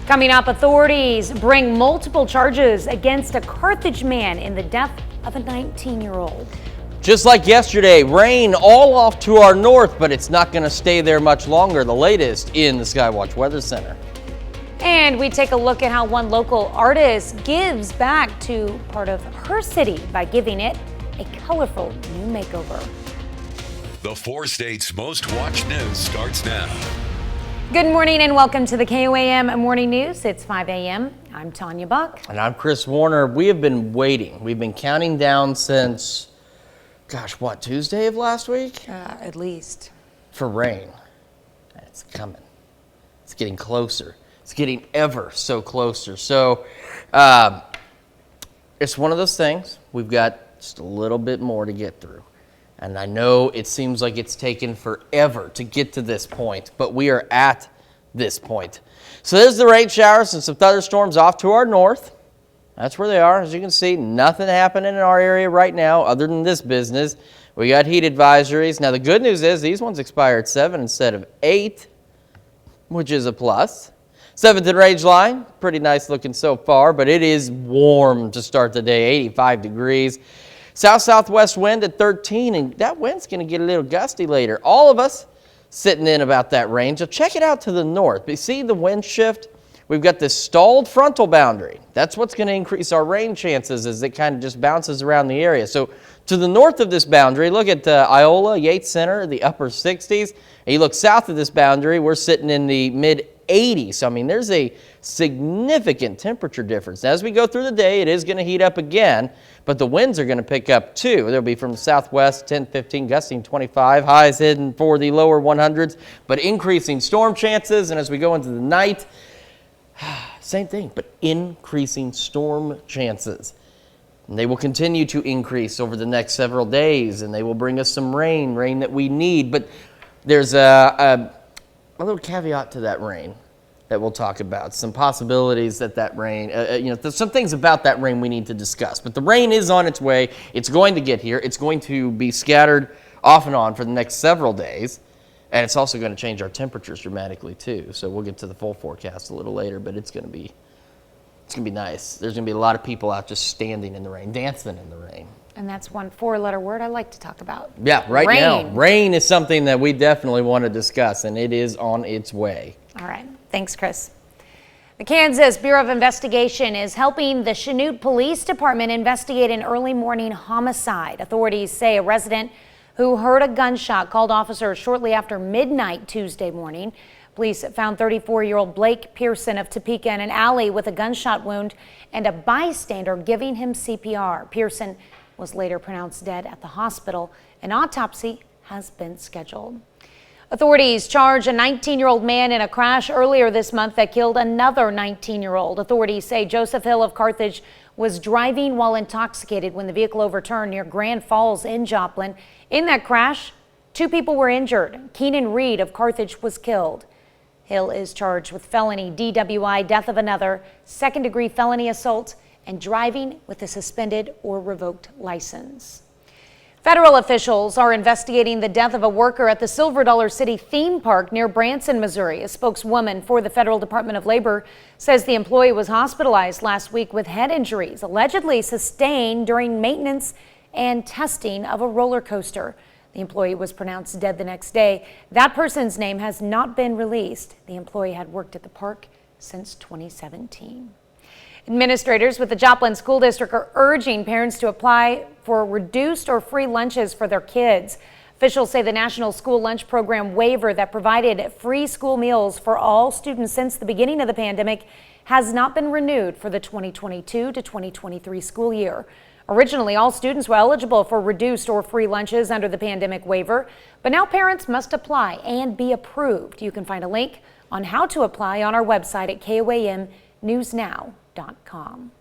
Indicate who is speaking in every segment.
Speaker 1: Coming up, authorities bring multiple charges against a Carthage man in the death of a 19-year-old.
Speaker 2: Just like yesterday, rain all off to our north, but it's not going to stay there much longer. The latest in the Skywatch Weather Center.
Speaker 1: And we take a look at how one local artist gives back to part of her city by giving it a colorful new makeover.
Speaker 3: The 4 states' most watched news starts now.
Speaker 1: Good morning and welcome to the KOAM Morning News. It's 5 a.m. I'm Tanya Buck.
Speaker 2: And I'm Chris Warner. We have been waiting. We've been counting down since, Tuesday of last week?
Speaker 1: At least.
Speaker 2: For rain. It's coming. It's getting closer. It's getting ever so closer. So it's one of those things. We've got just a little bit more to get through. And I know it seems like it's taken forever to get to this point, but we are at this point. So there's the rain showers and some thunderstorms off to our north. That's where they are. As you can see, nothing happening in our area right now other than this business. We got heat advisories. Now the good news is these ones expire at 7 instead of 8, which is a plus. 7th and range line, pretty nice looking so far, but it is warm to start the day, 85 degrees. South-southwest wind at 13, and that wind's going to get a little gusty later. All of us sitting in about that range. So check it out to the north. You see the wind shift? We've got this stalled frontal boundary. That's what's going to increase our rain chances as it kind of just bounces around the area. So to the north of this boundary, look at Iola, Yates Center, the upper 60s. And you look south of this boundary, we're sitting in the mid-80s. So, I mean, there's a significant temperature difference. As we go through the day, it is going to heat up again, but the winds are going to pick up too. They'll be from the southwest, 10, 15, gusting 25, highs hidden for the lower 100s, but increasing storm chances. And as we go into the night, same thing, but increasing storm chances. And they will continue to increase over the next several days, and they will bring us some rain that we need. But there's a little caveat to that rain that we'll talk about. Some possibilities that rain, there's some things about that rain we need to discuss. But the rain is on its way. It's going to get here. It's going to be scattered off and on for the next several days. And it's also going to change our temperatures dramatically too. So we'll get to the full forecast a little later, but it's going to be nice. There's going to be a lot of people out just standing in the rain, dancing in the rain.
Speaker 1: And that's one 4-letter word I like to talk about.
Speaker 2: Yeah, right now. Rain is something that we definitely want to discuss, and it is on its way.
Speaker 1: All right. Thanks, Chris. The Kansas Bureau of Investigation is helping the Chanute Police Department investigate an early morning homicide. Authorities say a resident who heard a gunshot called officers shortly after midnight Tuesday morning. Police found 34-year-old Blake Pearson of Topeka in an alley with a gunshot wound and a bystander giving him CPR. Pearson was later pronounced dead at the hospital. An autopsy has been scheduled. Authorities charge a 19-year-old man in a crash earlier this month that killed another 19-year-old. Authorities say Joseph Hill of Carthage was driving while intoxicated when the vehicle overturned near Grand Falls in Joplin. In that crash, 2 people were injured. Keenan Reed of Carthage was killed. Hill is charged with felony DWI, death of another, second-degree felony assault, and driving with a suspended or revoked license. Federal officials are investigating the death of a worker at the Silver Dollar City theme park near Branson, Missouri. A spokeswoman for the Federal Department of Labor says the employee was hospitalized last week with head injuries allegedly sustained during maintenance and testing of a roller coaster. The employee was pronounced dead the next day. That person's name has not been released. The employee had worked at the park since 2017. Administrators with the Joplin School District are urging parents to apply for reduced or free lunches for their kids. Officials say the National School Lunch Program waiver that provided free school meals for all students since the beginning of the pandemic has not been renewed for the 2022 to 2023 school year. Originally, all students were eligible for reduced or free lunches under the pandemic waiver, but now parents must apply and be approved. You can find a link on how to apply on our website at KOAMnewsnow.com. Well,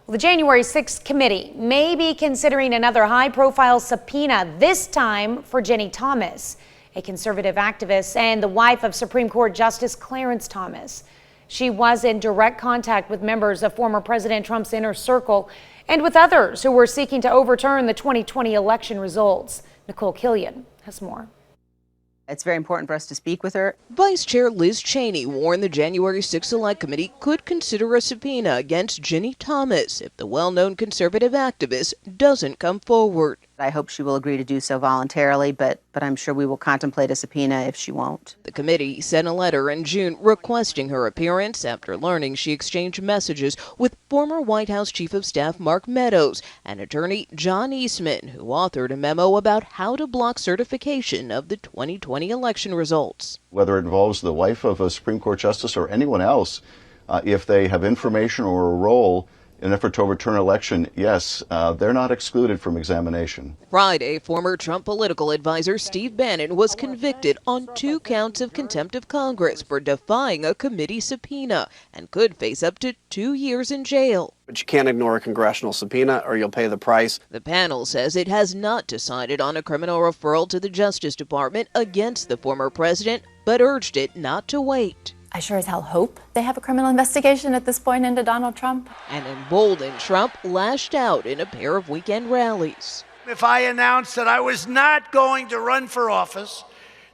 Speaker 1: the January 6th committee may be considering another high-profile subpoena, this time for Jenny Thomas, a conservative activist and the wife of Supreme Court Justice Clarence Thomas. She was in direct contact with members of former President Trump's inner circle and with others who were seeking to overturn the 2020 election results. Nicole Killian has more.
Speaker 4: It's very important for us to speak with her.
Speaker 5: Vice Chair Liz Cheney warned the January 6th Select Committee could consider a subpoena against Ginny Thomas if the well-known conservative activist doesn't come forward.
Speaker 4: I hope she will agree to do so voluntarily, but I'm sure we will contemplate a subpoena if she won't.
Speaker 5: The committee sent a letter in June requesting her appearance after learning she exchanged messages with former White House Chief of Staff Mark Meadows and attorney John Eastman, who authored a memo about how to block certification of the 2020 election results.
Speaker 6: Whether it involves the wife of a Supreme Court justice or anyone else, if they have information or a role in an effort to overturn an election, yes, they're not excluded from examination.
Speaker 5: Friday, former Trump political advisor Steve Bannon was convicted on 2 counts of contempt of Congress for defying a committee subpoena and could face up to 2 years in jail.
Speaker 7: But you can't ignore a congressional subpoena or you'll pay the price.
Speaker 5: The panel says it has not decided on a criminal referral to the Justice Department against the former president, but urged it not to wait.
Speaker 8: I sure as hell hope they have a criminal investigation at this point into Donald Trump.
Speaker 5: An emboldened Trump lashed out in a pair of weekend rallies.
Speaker 9: If I announced that I was not going to run for office,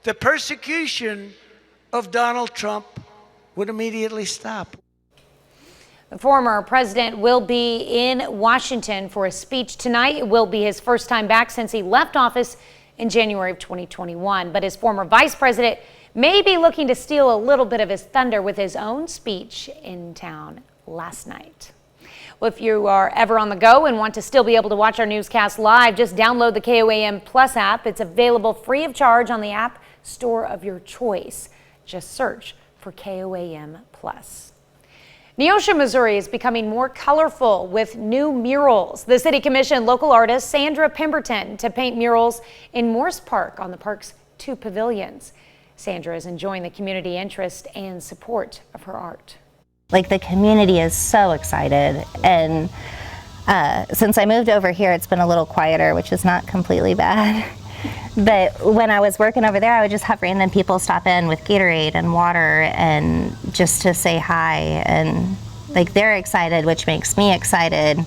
Speaker 9: the persecution of Donald Trump would immediately stop.
Speaker 1: The former president will be in Washington for a speech tonight. It will be his first time back since he left office in January of 2021. But his former vice president may be looking to steal a little bit of his thunder with his own speech in town last night. Well, if you are ever on the go and want to still be able to watch our newscast live, just download the KOAM Plus app. It's available free of charge on the app store of your choice. Just search for KOAM Plus. Neosho, Missouri is becoming more colorful with new murals. The city commissioned local artist Sandra Pemberton to paint murals in Morse Park on the park's 2 pavilions. Sandra is enjoying the community interest and support of her art.
Speaker 10: Like, the community is so excited, and since I moved over here, it's been a little quieter, which is not completely bad. But when I was working over there, I would just have random people stop in with Gatorade and water and just to say hi, and like, they're excited, which makes me excited.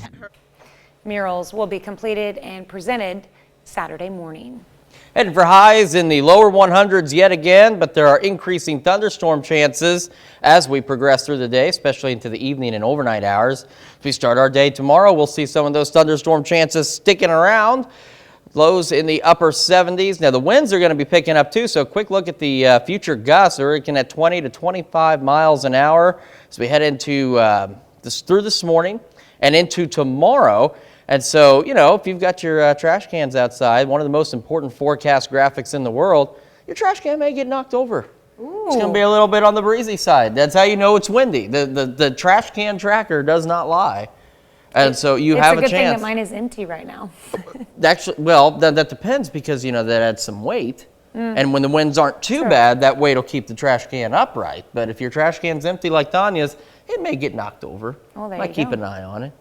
Speaker 1: Murals will be completed and presented Saturday morning.
Speaker 2: Heading for highs in the lower 100s yet again, but there are increasing thunderstorm chances as we progress through the day, especially into the evening and overnight hours. As we start our day tomorrow, we'll see some of those thunderstorm chances sticking around. Lows in the upper 70s. Now, the winds are going to be picking up too, so quick look at the future gusts. We're looking at 20 to 25 miles an hour as we head into through this morning and into tomorrow. And so, you know, if you've got your trash cans outside, one of the most important forecast graphics in the world, your trash can may get knocked over. Ooh. It's going to be a little bit on the breezy side. That's how you know it's windy. The trash can tracker does not lie. And so you have a chance.
Speaker 1: It's a good thing that mine is empty right now.
Speaker 2: Actually, well, that depends because, you know, that adds some weight. And when the winds aren't too bad, that weight will keep the trash can upright. But if your trash can's empty like Tanya's, it may get knocked over.
Speaker 1: Oh, there
Speaker 2: Might
Speaker 1: you
Speaker 2: keep
Speaker 1: go.
Speaker 2: an eye on it.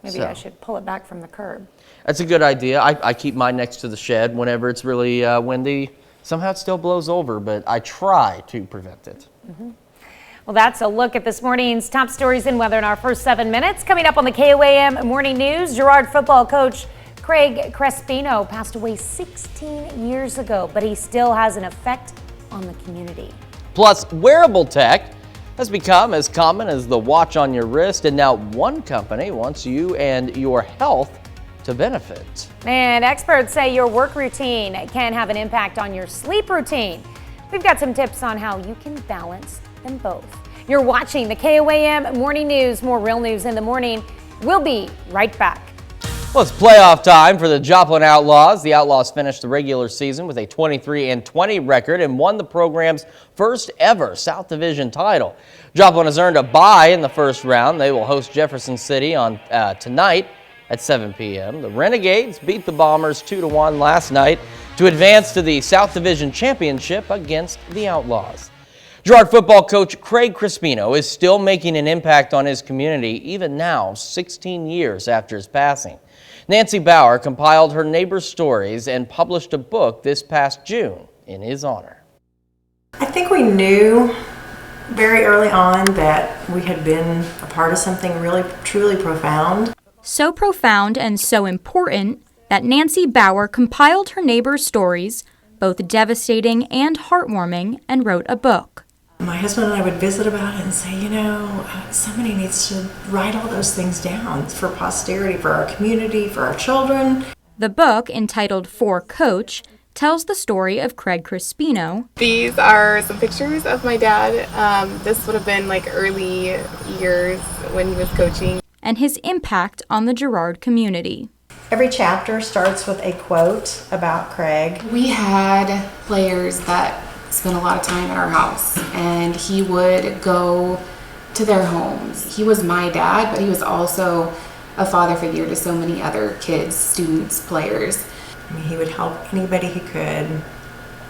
Speaker 1: Maybe I should pull it back from the curb.
Speaker 2: That's a good idea. I keep mine next to the shed whenever it's really windy. Somehow it still blows over, but I try to prevent it.
Speaker 1: Well, that's a look at this morning's top stories and weather in our first 7 minutes. Coming up on the KOAM Morning News, Girard football coach Craig Crespino passed away 16 years ago, but he still has an effect on the community.
Speaker 2: Plus, wearable tech has become as common as the watch on your wrist, and now one company wants you and your health to benefit.
Speaker 1: And experts say your work routine can have an impact on your sleep routine. We've got some tips on how you can balance them both. You're watching the KOAM Morning News. More real news in the morning. We'll be right back.
Speaker 2: Well, it's playoff time for the Joplin Outlaws. The Outlaws finished the regular season with a 23-20 record and won the program's first ever South Division title. Joplin has earned a bye in the first round. They will host Jefferson City on tonight at 7 p.m. The Renegades beat the Bombers 2-1 last night to advance to the South Division Championship against the Outlaws. Girard football coach Craig Crespino is still making an impact on his community even now, 16 years after his passing. Nancy Bauer compiled her neighbors' stories and published a book this past June in his honor.
Speaker 11: I think we knew very early on that we had been a part of something really, truly profound.
Speaker 12: So profound and so important that Nancy Bauer compiled her neighbors' stories, both devastating and heartwarming, and wrote a book.
Speaker 11: My husband and I would visit about it and say, somebody needs to write all those things down for posterity, for our community, for our children.
Speaker 12: The book, entitled For Coach, tells the story of Craig Crispino.
Speaker 13: These are some pictures of my dad. This would have been like early years when he was coaching.
Speaker 12: And his impact on the Girard community.
Speaker 11: Every chapter starts with a quote about Craig.
Speaker 13: We had players that spent a lot of time at our house, and he would go to their homes. He was my dad, but he was also a father figure to so many other kids, students, players.
Speaker 11: He would help anybody he could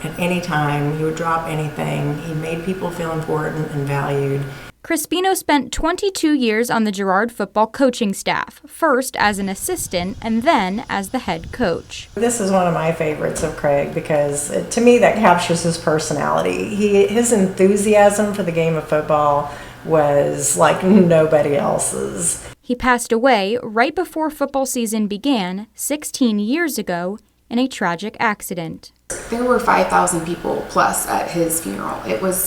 Speaker 11: at any time. He would drop anything. He made people feel important and valued.
Speaker 12: Crispino spent 22 years on the Girard football coaching staff, first as an assistant and then as the head coach.
Speaker 11: This is one of my favorites of Craig because to me that captures his personality. His enthusiasm for the game of football was like nobody else's.
Speaker 12: He passed away right before football season began 16 years ago in a tragic accident.
Speaker 13: There were 5,000 people plus at his funeral.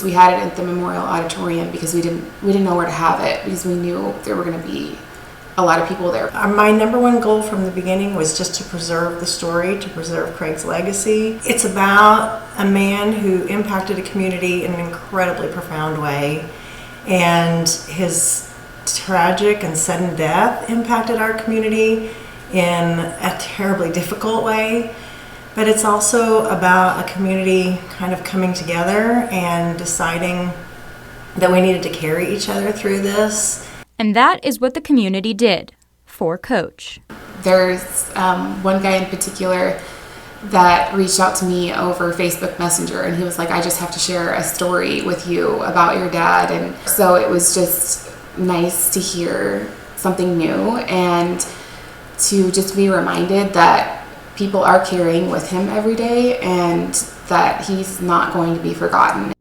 Speaker 13: We had it at the Memorial Auditorium because we didn't know where to have it because we knew there were going to be a lot of people there.
Speaker 11: My number one goal from the beginning was just to preserve the story, to preserve Craig's legacy. It's about a man who impacted a community in an incredibly profound way, and his tragic and sudden death impacted our community in a terribly difficult way. But it's also about a community kind of coming together and deciding that we needed to carry each other through this.
Speaker 12: And that is what the community did for Coach.
Speaker 13: There's one guy in particular that reached out to me over Facebook Messenger, and he was like, I just have to share a story with you about your dad. And so it was just nice to hear something new and to just be reminded that people are carrying with him every day and that he's not going to be forgotten.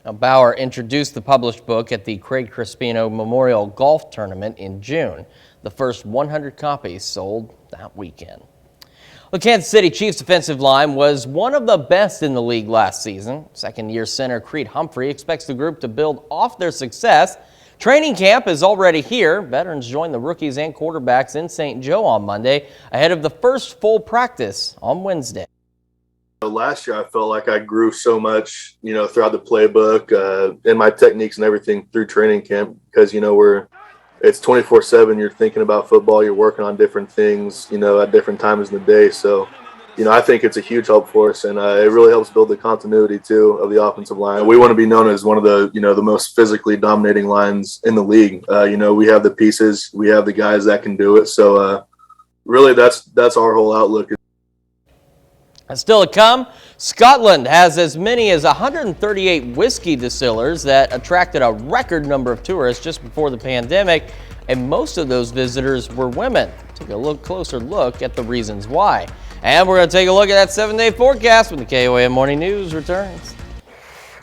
Speaker 2: Now, Bauer introduced the published book at the Craig Crispino Memorial Golf Tournament in June. The first 100 copies sold that weekend. The Kansas City Chiefs defensive line was one of the best in the league last season. Second-year center Creed Humphrey expects the group to build off their success. Training camp is already here. Veterans join the rookies and quarterbacks in St. Joe on Monday ahead of the first full practice on Wednesday.
Speaker 14: Last year, I felt like I grew so much, throughout the playbook, and my techniques and everything through training camp because, it's 24/7. You're thinking about football. You're working on different things, at different times in the day. So, I think it's a huge help for us, and it really helps build the continuity, too, of the offensive line. We want to be known as one of the, the most physically dominating lines in the league. We have the pieces. We have the guys that can do it. So, really, that's our whole outlook.
Speaker 2: And still to come, Scotland has as many as 138 whiskey distillers that attracted a record number of tourists just before the pandemic, and most of those visitors were women. Take a closer look at the reasons why. And we're going to take a look at that 7-day forecast when the KOAM Morning News returns.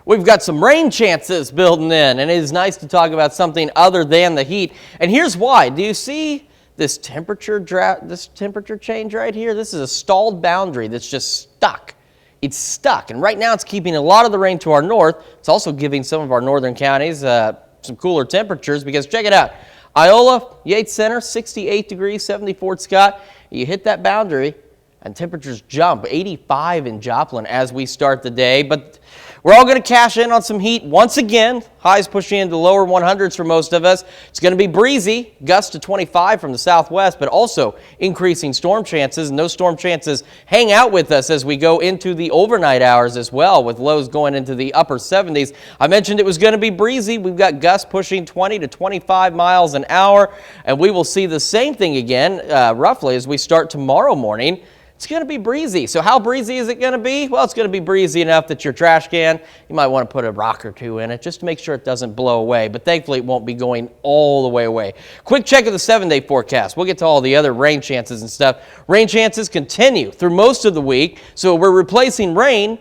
Speaker 2: We've got some rain chances building in, and it is nice to talk about something other than the heat. And here's why. Do you see this temperature change right here? This is a stalled boundary that's just stuck. It's stuck, and right now it's keeping a lot of the rain to our north. It's also giving some of our northern counties some cooler temperatures because check it out. Iola, Yates Center, 68 degrees, 70 Fort Scott. You hit that boundary and temperatures jump, 85 in Joplin as we start the day. But we're all going to cash in on some heat once again. Highs pushing into lower 100s for most of us. It's going to be breezy, gusts to 25 from the southwest, but also increasing storm chances. And those storm chances hang out with us as we go into the overnight hours as well, with lows going into the upper 70s. I mentioned it was going to be breezy. We've got gusts pushing 20 to 25 miles an hour, and we will see the same thing again roughly as we start tomorrow morning. It's going to be breezy. So how breezy is it going to be? Well, it's going to be breezy enough that your trash can, you might want to put a rock or two in it just to make sure it doesn't blow away. But thankfully, it won't be going all the way away. Quick check of the 7-day forecast. We'll get to all the other rain chances and stuff. Rain chances continue through most of the week. So we're replacing rain,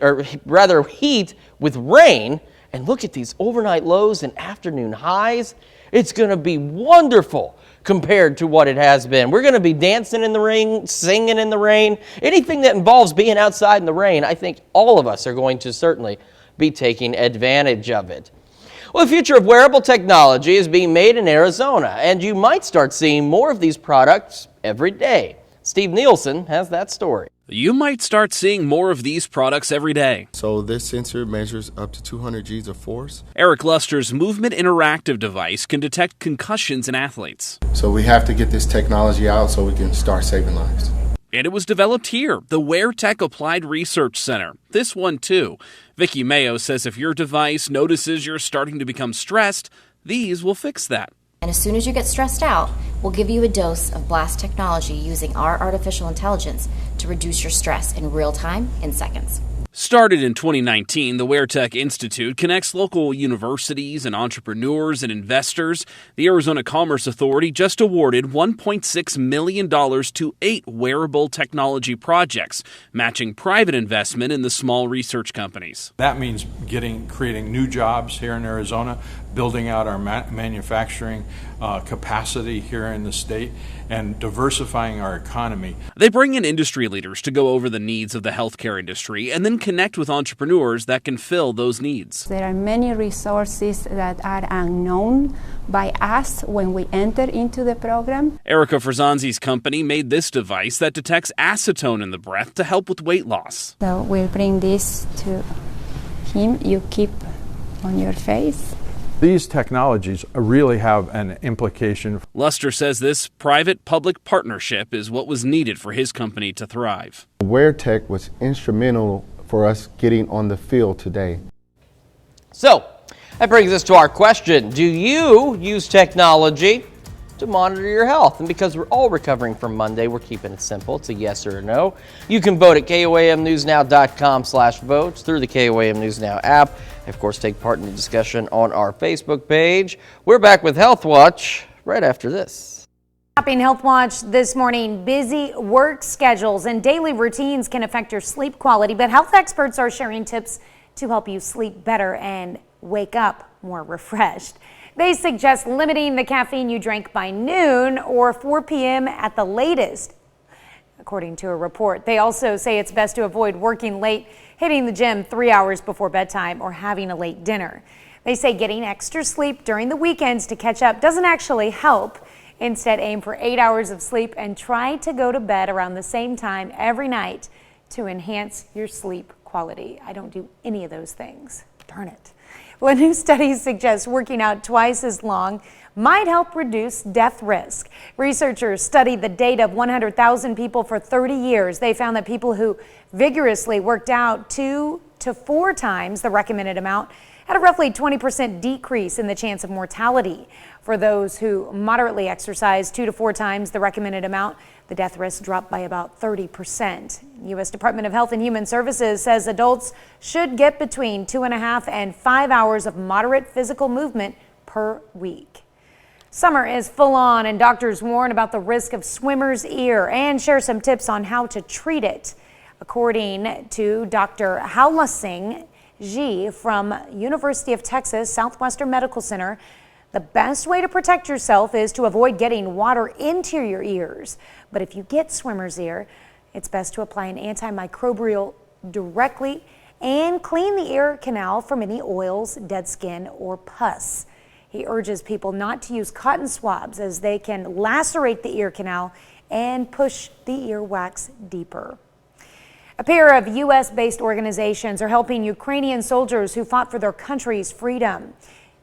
Speaker 2: or rather heat, with rain. And look at these overnight lows and afternoon highs. It's going to be wonderful compared to what it has been. We're going to be dancing in the rain, singing in the rain. Anything that involves being outside in the rain, I think all of us are going to certainly be taking advantage of it. Well, the future of wearable technology is being made in Arizona, and you might start seeing more of these products every day. Steve Nielsen has that story.
Speaker 15: You might start seeing more of these products every day.
Speaker 16: So this sensor measures up to 200 G's of force.
Speaker 15: Eric Luster's Movement Interactive device can detect concussions in athletes.
Speaker 16: So we have to get this technology out so we can start saving lives.
Speaker 15: And it was developed here, the WearTech Applied Research Center. This one too. Vicki Mayo says if your device notices you're starting to become stressed, these will fix that.
Speaker 17: And as soon as you get stressed out, we'll give you a dose of blast technology using our artificial intelligence to reduce your stress in real time in seconds.
Speaker 15: Started in 2019, the WearTech Institute connects local universities and entrepreneurs and investors. The Arizona Commerce Authority just awarded $1.6 million to 8 wearable technology projects, matching private investment in the small research companies.
Speaker 18: That means creating new jobs here in Arizona, building out our manufacturing capacity here in the state, and diversifying our economy.
Speaker 15: They bring in industry leaders to go over the needs of the healthcare industry and then connect with entrepreneurs that can fill those needs.
Speaker 19: There are many resources that are unknown by us when we enter into the program.
Speaker 15: Erica Frazanzi's company made this device that detects acetone in the breath to help with weight loss.
Speaker 19: So we'll bring this to him. You keep on your face.
Speaker 18: These technologies really have an implication.
Speaker 15: Luster says this private-public partnership is what was needed for his company to thrive.
Speaker 16: WearTech was instrumental for us getting on the field today.
Speaker 2: So, that brings us to our question. Do you use technology to monitor your health? And because we're all recovering from Monday, we're keeping it simple. It's a yes or a no. You can vote at KOAMnewsnow.com/votes through the KOAM News Now app. Of course, take part in the discussion on our Facebook page. We're back with Healthwatch right after this.
Speaker 1: Topping Healthwatch this morning, busy work schedules and daily routines can affect your sleep quality, but health experts are sharing tips to help you sleep better and wake up more refreshed. They suggest limiting the caffeine you drank by noon or 4 p.m. at the latest, according to a report. They also say it's best to avoid working late, hitting the gym 3 hours before bedtime, or having a late dinner. They say getting extra sleep during the weekends to catch up doesn't actually help. Instead, aim for 8 hours of sleep and try to go to bed around the same time every night to enhance your sleep quality. I don't do any of those things. Darn it. Well, a new study suggests working out twice as long might help reduce death risk. Researchers studied the data of 100,000 people for 30 years. They found that people who vigorously worked out 2 to 4 times the recommended amount had a roughly 20% decrease in the chance of mortality. For those who moderately exercised 2 to 4 times the recommended amount, the death risk dropped by about 30%. U.S. Department of Health and Human Services says adults should get between 2.5 and 5 hours of moderate physical movement per week. Summer is full on, and doctors warn about the risk of swimmer's ear and share some tips on how to treat it. According to Dr. Haula Singh Ji from University of Texas Southwestern Medical Center, the best way to protect yourself is to avoid getting water into your ears. But if you get swimmer's ear, it's best to apply an antimicrobial directly and clean the ear canal from any oils, dead skin, or pus. He urges people not to use cotton swabs as they can lacerate the ear canal and push the earwax deeper. A pair of U.S.-based organizations are helping Ukrainian soldiers who fought for their country's freedom.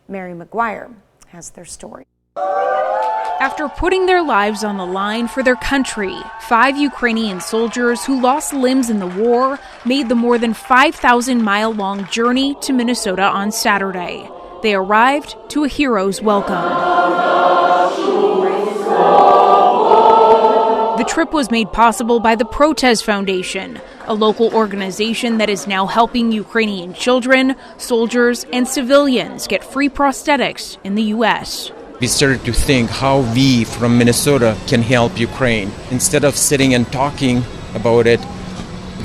Speaker 1: Mary McGuire has their story.
Speaker 12: After putting their lives on the line for their country, 5 Ukrainian soldiers who lost limbs in the war made the more than 5,000-mile-long journey to Minnesota on Saturday. They arrived to a hero's welcome. The trip was made possible by the Protez Foundation, a local organization that is now helping Ukrainian children, soldiers, and civilians get free prosthetics in the U.S.
Speaker 20: We started to think how we from Minnesota can help Ukraine. Instead of sitting and talking about it,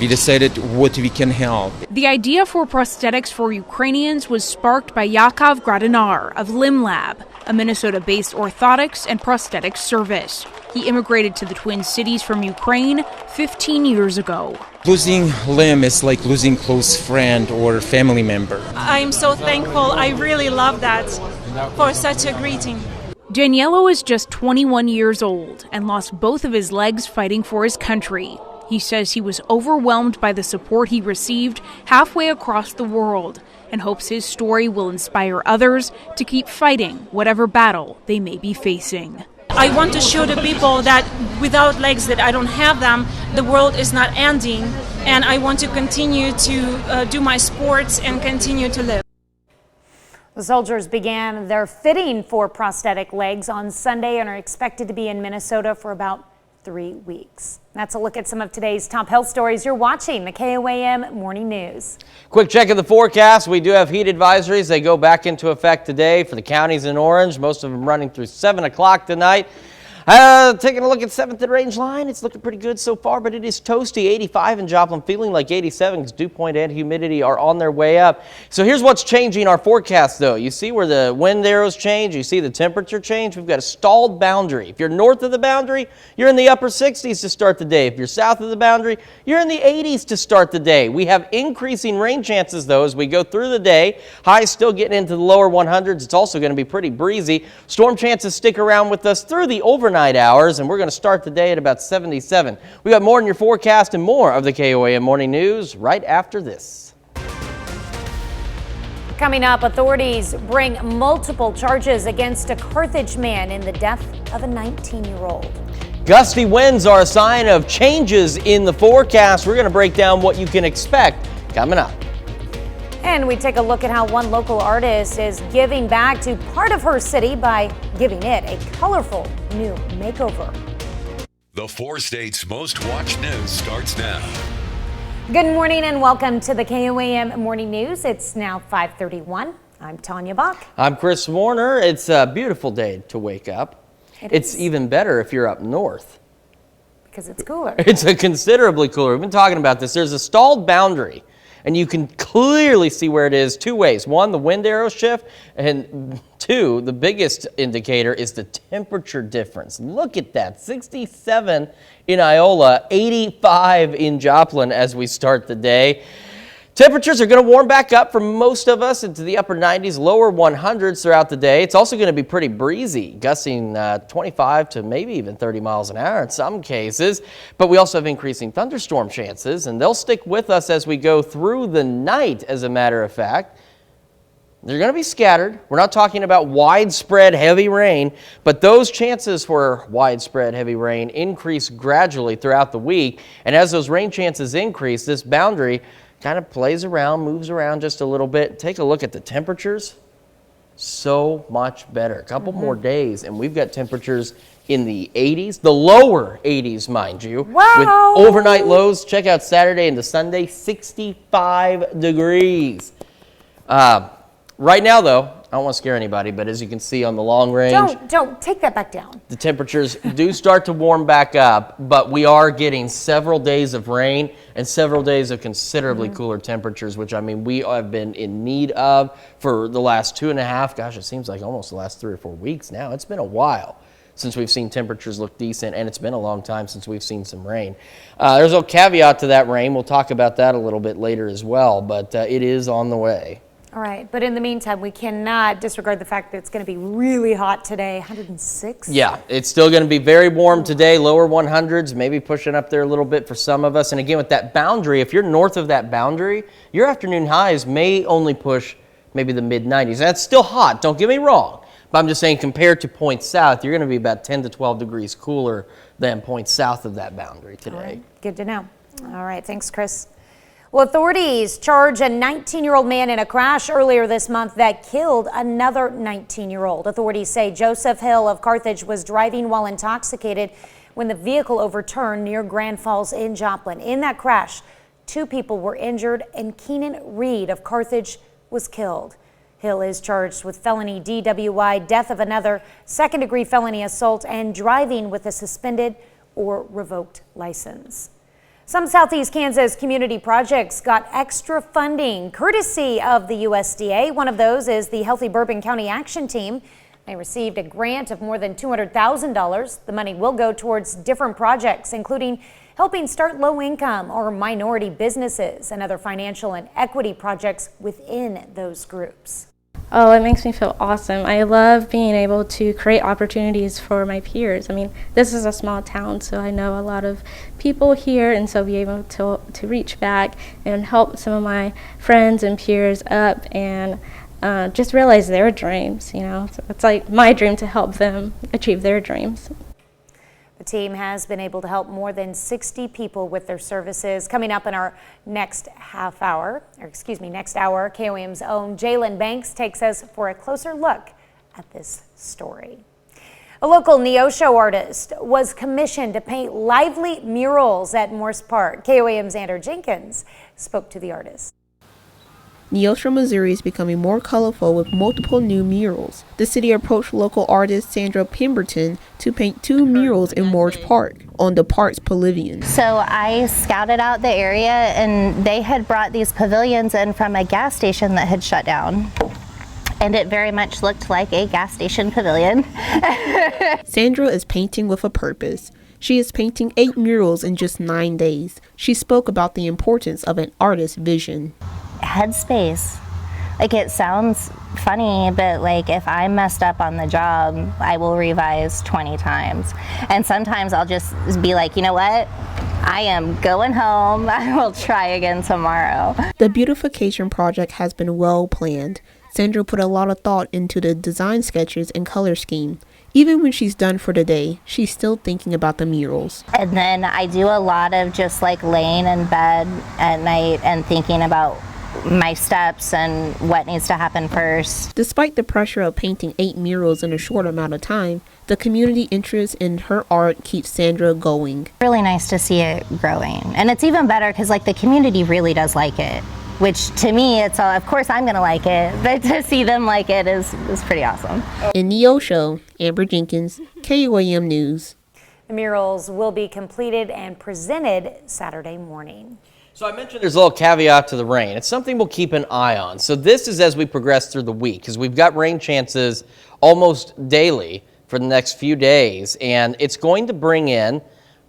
Speaker 20: we decided what we can help.
Speaker 12: The idea for prosthetics for Ukrainians was sparked by Yakov Gradinar of Limb Lab, a Minnesota-based orthotics and prosthetics service. He immigrated to the Twin Cities from Ukraine 15 years ago.
Speaker 20: Losing limb is like losing close friend or family member.
Speaker 21: I'm so thankful. I really love that for such a greeting.
Speaker 12: Daniello is just 21 years old and lost both of his legs fighting for his country. He says he was overwhelmed by the support he received halfway across the world and hopes his story will inspire others to keep fighting whatever battle they may be facing.
Speaker 21: I want to show the people that without legs, that I don't have them, the world is not ending, and I want to continue to do my sports and continue to live.
Speaker 1: The soldiers began their fitting for prosthetic legs on Sunday and are expected to be in Minnesota for about 3 weeks. That's a look at some of today's top health stories. You're watching the KOAM Morning News.
Speaker 2: Quick check of the forecast. We do have heat advisories. They go back into effect today for the counties in orange, most of them running through 7 o'clock tonight. Taking a look at 7th and Range line, it's looking pretty good so far, but it is toasty. 85 in Joplin, feeling like 87 because dew point and humidity are on their way up. So here's what's changing our forecast, though. You see where the wind arrows change, you see the temperature change. We've got a stalled boundary. If you're north of the boundary, you're in the upper 60s to start the day. If you're south of the boundary, you're in the 80s to start the day. We have increasing rain chances, though, as we go through the day. Highs still getting into the lower 100s. It's also going to be pretty breezy. Storm chances stick around with us through the overnight hours, and we're going to start the day at about 77. We got more in your forecast and more of the KOAM Morning News right after this.
Speaker 1: Coming up, authorities bring multiple charges against a Carthage man in the death of a 19-year-old.
Speaker 2: Gusty winds are a sign of changes in the forecast. We're going to break down what you can expect coming up.
Speaker 1: And we take a look at how one local artist is giving back to part of her city by giving it a colorful new makeover.
Speaker 3: The 4 states' most watched news starts now.
Speaker 1: Good morning and welcome to the KOAM Morning News. It's now 5:31. I'm Tanya Bach.
Speaker 2: I'm Chris Warner. It's a beautiful day to wake up. It's even better if you're up north.
Speaker 1: Because it's cooler.
Speaker 2: It's a considerably cooler. We've been talking about this. There's a stalled boundary. And you can clearly see where it is 2 ways. One, the wind arrow shift, and 2, the biggest indicator is the temperature difference. Look at that, 67 in Iola, 85 in Joplin as we start the day. Temperatures are going to warm back up for most of us into the upper 90s, lower 100s throughout the day. It's also going to be pretty breezy, gusting 25 to maybe even 30 miles an hour in some cases. But we also have increasing thunderstorm chances, and they'll stick with us as we go through the night, as a matter of fact. They're going to be scattered. We're not talking about widespread heavy rain, but those chances for widespread heavy rain increase gradually throughout the week. And as those rain chances increase, this boundary kind of plays around, moves around just a little bit. Take a look at the temperatures. So much better. A couple more days, and we've got temperatures in the 80s, the lower 80s, mind you.
Speaker 1: Wow.
Speaker 2: With overnight lows. Check out Saturday into Sunday, 65 degrees. Right now, though, I don't want to scare anybody, but as you can see on the long range,
Speaker 1: Don't take that back down.
Speaker 2: the temperatures do start to warm back up, but we are getting several days of rain and several days of considerably cooler temperatures, which, I mean, we have been in need of for the last 2.5, gosh, it seems like almost the last 3 or 4 weeks now. It's been a while since we've seen temperatures look decent, and it's been a long time since we've seen some rain. There's a caveat to that rain. We'll talk about that a little bit later as well, but it is on the way.
Speaker 1: All right, but in the meantime, we cannot disregard the fact that it's going to be really hot today, 106.
Speaker 2: Yeah, it's still going to be very warm today, lower 100s, maybe pushing up there a little bit for some of us. And again, with that boundary, if you're north of that boundary, your afternoon highs may only push maybe the mid-90s. That's still hot, don't get me wrong. But I'm just saying, compared to points south, you're going to be about 10 to 12 degrees cooler than points south of that boundary today.
Speaker 1: All right, good to know. All right, thanks, Chris. Well, authorities charge a 19-year-old man in a crash earlier this month that killed another 19-year-old. Authorities say Joseph Hill of Carthage was driving while intoxicated when the vehicle overturned near Grand Falls in Joplin. In that crash, 2 people were injured and Keenan Reed of Carthage was killed. Hill is charged with felony DWI, death of another, second-degree felony assault, and driving with a suspended or revoked license. Some Southeast Kansas community projects got extra funding courtesy of the USDA. One of those is the Healthy Bourbon County Action Team. They received a grant of more than $200,000. The money will go towards different projects, including helping start low-income or minority businesses and other financial and equity projects within those groups.
Speaker 4: Oh, it makes me feel awesome. I love being able to create opportunities for my peers. I mean, this is a small town, so I know a lot of people here, and so be able to reach back and help some of my friends and peers up and just realize their dreams, you know. So it's like my dream to help them achieve their dreams.
Speaker 1: The team has been able to help more than 60 people with their services. Coming up in our next hour, KOAM's own Jalen Banks takes us for a closer look at this story. A local Neosho artist was commissioned to paint lively murals at Morse Park. KOAM's Andrew Jenkins spoke to the artist.
Speaker 22: Neosho, Missouri is becoming more colorful with multiple new murals. The city approached local artist Sandra Pemberton to paint 2 murals in Morse Park on the park's pavilion.
Speaker 10: So I scouted out the area, and they had brought these pavilions in from a gas station that had shut down. And it very much looked like a gas station pavilion.
Speaker 22: Sandra is painting with a purpose. She is painting 8 murals in just 9 days. She spoke about the importance of an artist's vision.
Speaker 10: Headspace. Like, it sounds funny, but like if I messed up on the job, I will revise 20 times. And sometimes I'll just be like, you know what? I am going home. I will try again tomorrow.
Speaker 22: The beautification project has been well planned. Sandra put a lot of thought into the design sketches and color scheme. Even when she's done for the day, she's still thinking about the murals.
Speaker 10: And then I do a lot of just like laying in bed at night and thinking about my steps and what needs to happen first.
Speaker 22: Despite the pressure of painting 8 murals in a short amount of time, the community interest in her art keeps Sandra going.
Speaker 10: Really nice to see it growing. And it's even better because like the community really does like it, which to me, it's all, of course I'm gonna like it, but to see them like it is pretty awesome.
Speaker 22: In Neosho, Amber Jenkins, KOAM News.
Speaker 1: The murals will be completed and presented Saturday morning.
Speaker 2: So I mentioned there's a little caveat to the rain. It's something we'll keep an eye on. So this is as we progress through the week, because we've got rain chances almost daily for the next few days, and it's going to bring in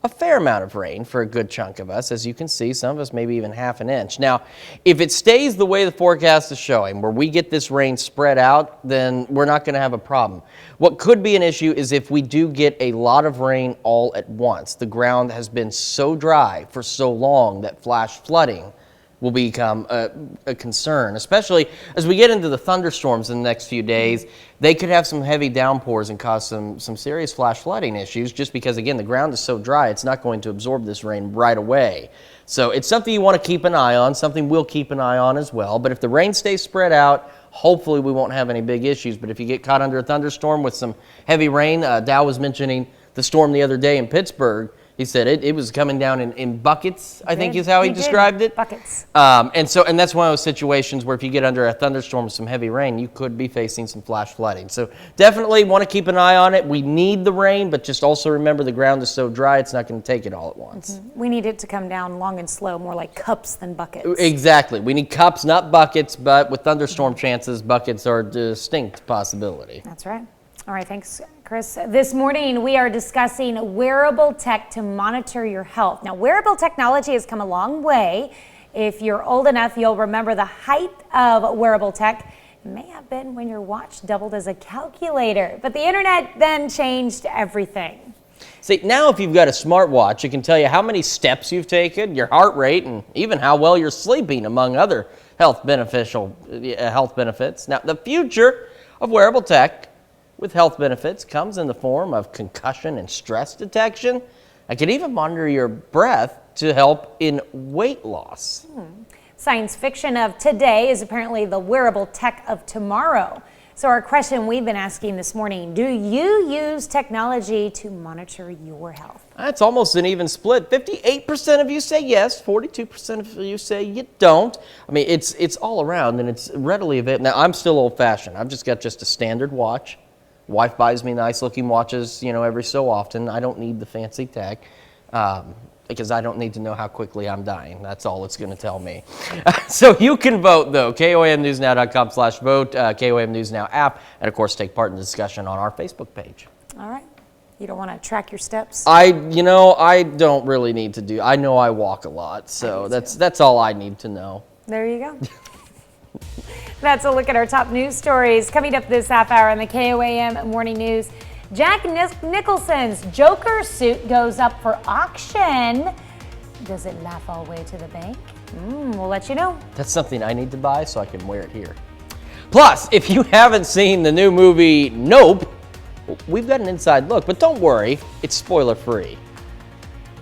Speaker 2: a fair amount of rain for a good chunk of us. As you can see, some of us maybe even half an inch. Now, if it stays the way the forecast is showing, where we get this rain spread out, then we're not going to have a problem. What could be an issue is if we do get a lot of rain all at once. The ground has been so dry for so long that flash flooding will become a concern, especially as we get into the thunderstorms in the next few days. They could have some heavy downpours and cause some serious flash flooding issues just because, again, the ground is so dry, it's not going to absorb this rain right away. So it's something you want to keep an eye on, something we'll keep an eye on as well. But if the rain stays spread out, hopefully we won't have any big issues. But if you get caught under a thunderstorm with some heavy rain, Dow was mentioning the storm the other day in Pittsburgh. He said it was coming down in buckets, I think is how he described it.
Speaker 1: Buckets.
Speaker 2: And that's one of those situations where if you get under a thunderstorm with some heavy rain, you could be facing some flash flooding. So definitely want to keep an eye on it. We need the rain, but just also remember the ground is so dry, it's not going to take it all at once.
Speaker 1: We need it to come down long and slow, more like cups than buckets.
Speaker 2: Exactly. We need cups, not buckets, but with thunderstorm chances, buckets are a distinct possibility.
Speaker 1: That's right. All right, thanks, Chris. This morning, we are discussing wearable tech to monitor your health. Now, wearable technology has come a long way. If you're old enough, you'll remember the height of wearable tech may have been when your watch doubled as a calculator. But the internet then changed everything.
Speaker 2: See, now if you've got a smartwatch, it can tell you how many steps you've taken, your heart rate, and even how well you're sleeping, among other health benefits. Now, the future of wearable tech with health benefits comes in the form of concussion and stress detection. I can even monitor your breath to help in weight loss.
Speaker 1: Science fiction of today is apparently the wearable tech of tomorrow. So our question we've been asking this morning, do you use technology to monitor your health?
Speaker 2: That's almost an even split. 58% of you say yes, 42% of you say you don't. I mean, it's all around and it's readily available. Now, I'm still old-fashioned. I've just got a standard watch. Wife buys me nice looking watches, every so often. I don't need the fancy tech. because I don't need to know how quickly I'm dying. That's all it's going to tell me. So you can vote, though. KOAMNewsNow.com/vote, KOAM News Now app, and, of course, take part in the discussion on our Facebook page.
Speaker 1: All right. You don't want to track your steps?
Speaker 2: I don't really need to do. I know I walk a lot, so that's all I need to know.
Speaker 1: There you go. That's a look at our top news stories. Coming up this half hour on the KOAM Morning News, Jack Nicholson's Joker suit goes up for auction. Does it laugh all the way to the bank? We'll let you know.
Speaker 2: That's something I need to buy so I can wear it here. Plus, if you haven't seen the new movie Nope, we've got an inside look, but don't worry, it's spoiler free.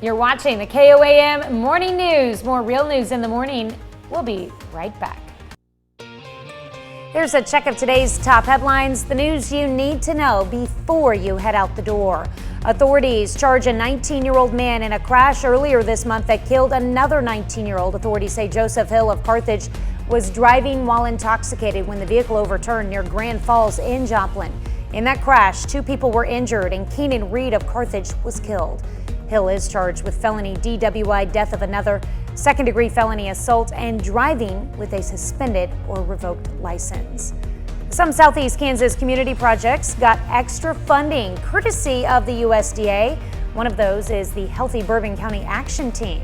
Speaker 1: You're watching the KOAM Morning News. More real news in the morning. We'll be right back. Here's a check of today's top headlines, the news you need to know before you head out the door. Authorities charge a 19-year-old man in a crash earlier this month that killed another 19-year-old. Authorities say Joseph Hill of Carthage was driving while intoxicated when the vehicle overturned near Grand Falls in Joplin. In that crash, 2 people were injured and Keenan Reed of Carthage was killed. Hill is charged with felony DWI, death of another, second-degree felony assault, and driving with a suspended or revoked license. Some Southeast Kansas community projects got extra funding courtesy of the USDA. One of those is the Healthy Bourbon County Action Team.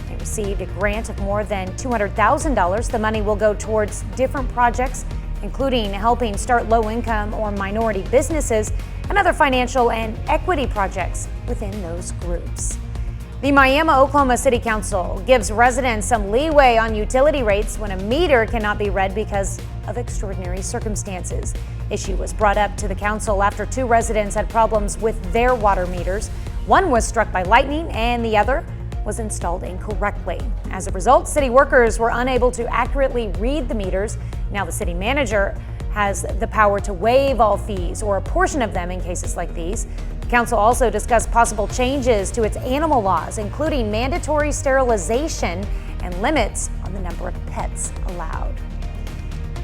Speaker 1: They received a grant of more than $200,000. The money will go towards different projects, including helping start low-income or minority businesses and other financial and equity projects within those groups. The Miami, Oklahoma City Council gives residents some leeway on utility rates when a meter cannot be read because of extraordinary circumstances. Issue was brought up to the council after 2 residents had problems with their water meters. One was struck by lightning and the other was installed incorrectly. As a result, city workers were unable to accurately read the meters. Now the city manager has the power to waive all fees or a portion of them in cases like these. The council also discussed possible changes to its animal laws, including mandatory sterilization and limits on the number of pets allowed.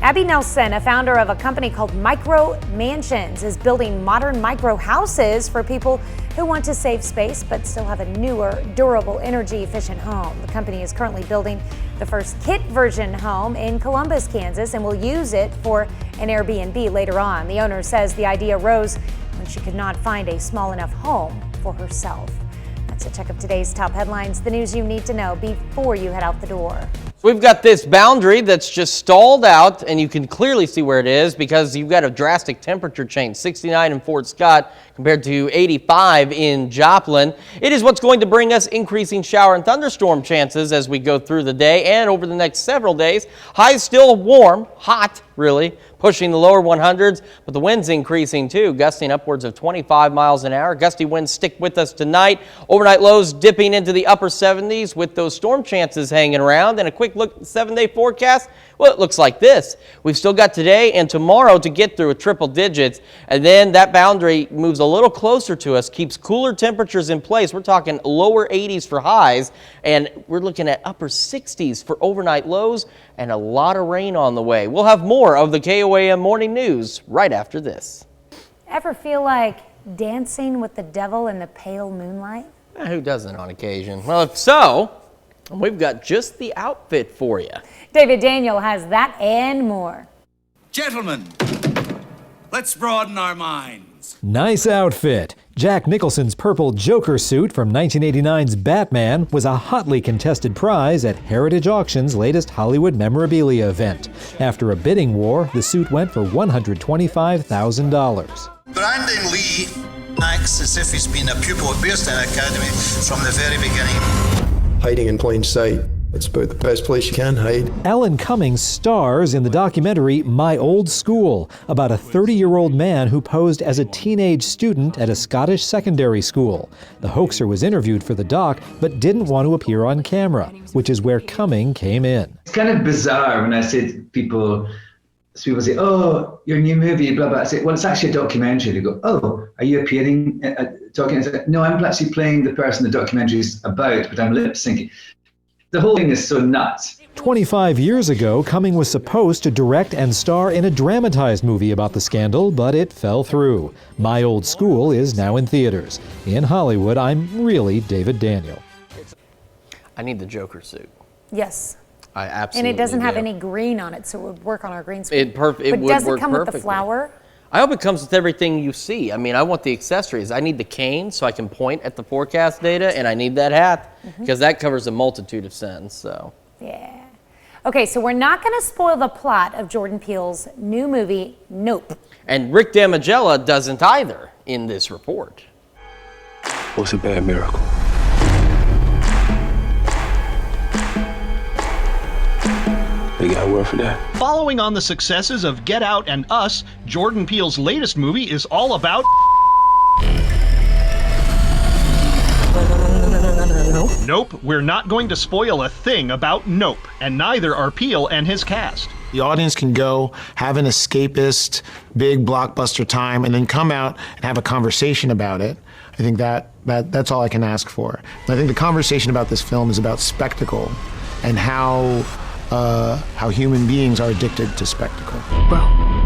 Speaker 1: Abby Nelson, a founder of a company called Micro Mansions, is building modern micro houses for people who want to save space but still have a newer, durable, energy-efficient home. The company is currently building the first kit version home in Columbus, Kansas, and will use it for an Airbnb later on. The owner says the idea arose when she could not find a small enough home for herself. That's a check of today's top headlines, the news you need to know before you head out the door.
Speaker 2: We've got this boundary that's just stalled out, and you can clearly see where it is because you've got a drastic temperature change, 69 in Fort Scott compared to 85 in Joplin. It is what's going to bring us increasing shower and thunderstorm chances as we go through the day and over the next several days. Highs still warm, hot really, pushing the lower 100s, but the wind's increasing too, gusting upwards of 25 miles an hour. Gusty winds stick with us tonight. Overnight lows dipping into the upper 70s with those storm chances hanging around. And a quick look at the 7-day forecast. Well, it looks like this. We've still got today and tomorrow to get through with triple digits, and then that boundary moves a little closer to us, keeps cooler temperatures in place. We're talking lower 80s for highs, and we're looking at upper 60s for overnight lows and a lot of rain on the way. We'll have more of the KOAM Morning News right after this.
Speaker 1: Ever feel like dancing with the devil in the pale moonlight?
Speaker 2: Who doesn't on occasion? Well, if so, we've got just the outfit for you.
Speaker 1: David Daniel has that and more.
Speaker 6: Gentlemen, let's broaden our minds.
Speaker 7: Nice outfit. Jack Nicholson's purple Joker suit from 1989's Batman was a hotly contested prize at Heritage Auction's latest Hollywood memorabilia event. After a bidding war, the suit went for $125,000.
Speaker 6: Brandon Lee acts as if he's been a pupil of Bearstown Academy from the very beginning.
Speaker 23: Hiding in plain sight. It's about the best place you can hide.
Speaker 7: Alan Cummings stars in the documentary My Old School, about a 30-year-old man who posed as a teenage student at a Scottish secondary school. The hoaxer was interviewed for the doc, but didn't want to appear on camera, which is where Cummings came in.
Speaker 24: It's kind of bizarre when I say to people, say, oh, your new movie, blah, blah. I say, well, it's actually a documentary. They go, oh, are you appearing, talking? I say, no, I'm actually playing the person the documentary is about, but I'm lip syncing. The whole thing is so nuts.
Speaker 7: 25 years ago, Cummings was supposed to direct and star in a dramatized movie about the scandal, but it fell through. My Old School is now in theaters. In Hollywood, I'm really David Daniel.
Speaker 2: I need the Joker suit.
Speaker 1: Yes.
Speaker 2: I absolutely
Speaker 1: And it doesn't have
Speaker 2: do.
Speaker 1: any green on it, so it would work on our green screen.
Speaker 2: It
Speaker 1: but
Speaker 2: would
Speaker 1: does
Speaker 2: work
Speaker 1: it come with the
Speaker 2: perfectly.
Speaker 1: flower?
Speaker 2: I hope it comes with everything you see. I mean, I want the accessories. I need the cane so I can point at the forecast data, and I need that hat because that covers a multitude of sins. So.
Speaker 1: Yeah. Okay, so we're not going to spoil the plot of Jordan Peele's new movie, Nope.
Speaker 2: And Rick Damigella doesn't either in this report.
Speaker 5: What's a bad miracle? They got a word for that.
Speaker 8: Following on the successes of Get Out and Us, Jordan Peele's latest movie is all about Nope, we're not going to spoil a thing about Nope, and neither are Peele and his cast.
Speaker 9: The audience can go, have an escapist, big blockbuster time, and then come out and have a conversation about it. I think that's all I can ask for. I think the conversation about this film is about spectacle and how human beings are addicted to spectacle.
Speaker 11: Bro,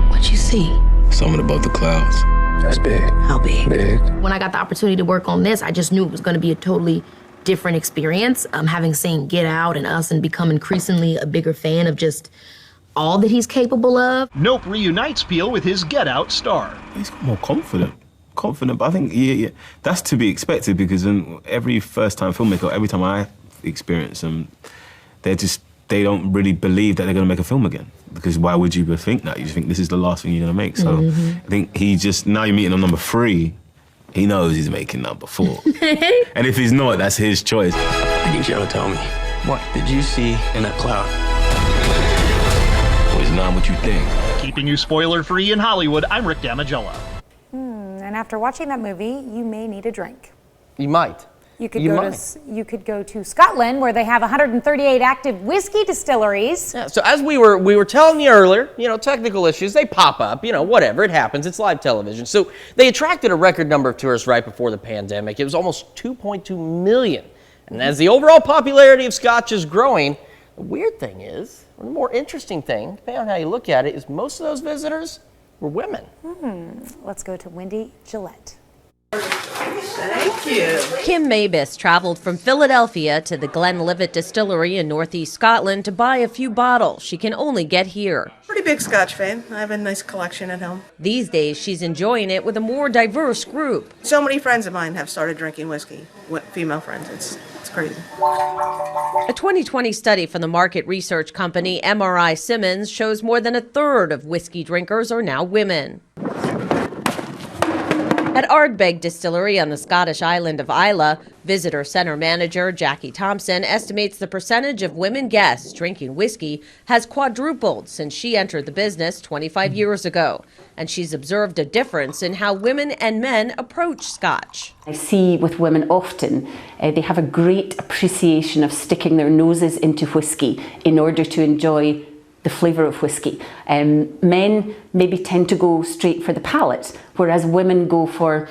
Speaker 11: what you see?
Speaker 5: Something above the clouds. That's big.
Speaker 11: How big?
Speaker 5: Big.
Speaker 11: When I got the opportunity to work on this, I just knew it was going to be a totally different experience. Having seen Get Out and Us and become increasingly a bigger fan of just all that he's capable of.
Speaker 8: Nope reunites Peele with his Get Out star.
Speaker 5: He's got more confident, but I think yeah, that's to be expected because in every first-time filmmaker, every time I experience them, they don't really believe that they're going to make a film again. Because why would you ever think that? You just think this is the last thing you're going to make. So I think now you're meeting on number 3, he knows he's making number 4. And if he's not, that's his choice. I need y'all to tell me, what did you see in that cloud? Was not what you think.
Speaker 8: Keeping you spoiler-free in Hollywood, I'm Rick Damigella.
Speaker 1: And after watching that movie, you may need a drink.
Speaker 2: You might.
Speaker 1: You could go to Scotland, where they have 138 active whiskey distilleries.
Speaker 2: Yeah, so as we were telling you earlier, technical issues, they pop up, whatever, it happens, it's live television. So they attracted a record number of tourists right before the pandemic. It was almost 2.2 million. And as the overall popularity of Scotch is growing, the weird thing is, or the more interesting thing, depending on how you look at it, is most of those visitors were women.
Speaker 1: Let's go to Wendy Gillette.
Speaker 25: Thank you. Kim Mabus traveled from Philadelphia to the Glenlivet Distillery in northeast Scotland to buy a few bottles she can only get here.
Speaker 26: Pretty big Scotch fan. I have a nice collection at home.
Speaker 25: These days, she's enjoying it with a more diverse group.
Speaker 26: So many friends of mine have started drinking whiskey, female friends. It's crazy.
Speaker 25: A 2020 study from the market research company MRI Simmons shows more than a third of whiskey drinkers are now women. At Ardbeg Distillery on the Scottish island of Islay, visitor center manager Jackie Thompson estimates the percentage of women guests drinking whiskey has quadrupled since she entered the business 25 years ago. And she's observed a difference in how women and men approach Scotch.
Speaker 27: I see with women often, they have a great appreciation of sticking their noses into whiskey in order to enjoy the flavour of whiskey. Men maybe tend to go straight for the palate, whereas women go for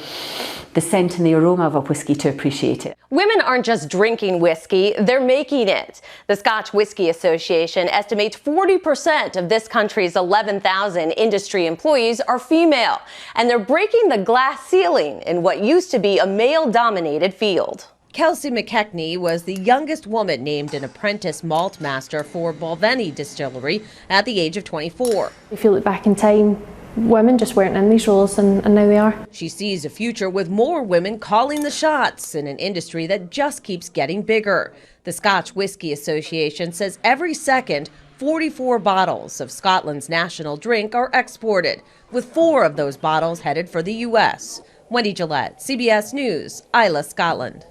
Speaker 27: the scent and the aroma of a whiskey to appreciate it.
Speaker 28: Women aren't just drinking whiskey, they're making it. The Scotch Whisky Association estimates 40% of this country's 11,000 industry employees are female, and they're breaking the glass ceiling in what used to be a male-dominated field.
Speaker 25: Kelsey McKechnie was the youngest woman named an apprentice malt master for Balvenie Distillery at the age of 24.
Speaker 29: If you look back in time, women just weren't in these roles and now they are.
Speaker 25: She sees a future with more women calling the shots in an industry that just keeps getting bigger. The Scotch Whisky Association says every second, 44 bottles of Scotland's national drink are exported, with 4 of those bottles headed for the U.S. Wendy Gillette, CBS News, Islay, Scotland.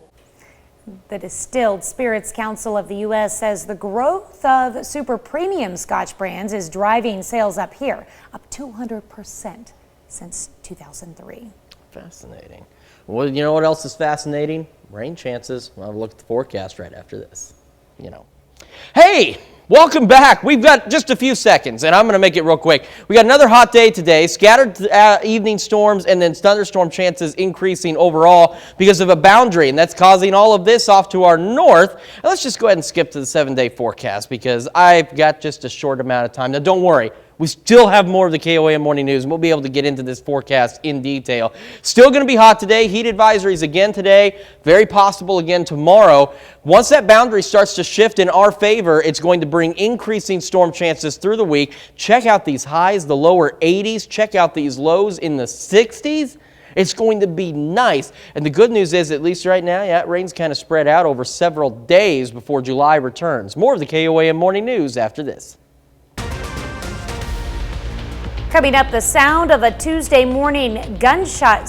Speaker 1: The Distilled Spirits Council of the U.S. says the growth of super premium Scotch brands is driving sales up here, up 200% since 2003.
Speaker 2: Fascinating. Well, you know what else is fascinating? Rain chances. I'll look at the forecast right after this. Hey! Welcome back. We've got just a few seconds, and I'm going to make it real quick. We got another hot day today, scattered evening storms, and then thunderstorm chances increasing overall because of a boundary, and that's causing all of this off to our north. And let's just go ahead and skip to the 7-day forecast because I've got just a short amount of time. Now, don't worry. We still have more of the KOAM morning news, and we'll be able to get into this forecast in detail. Still going to be hot today. Heat advisories again today. Very possible again tomorrow. Once that boundary starts to shift in our favor, it's going to bring increasing storm chances through the week. Check out these highs, the lower 80s. Check out these lows in the 60s. It's going to be nice. And the good news is, at least right now, yeah, rain's kind of spread out over several days before July returns. More of the KOAM morning news after this.
Speaker 1: Coming up, the sound of a Monday morning gunshot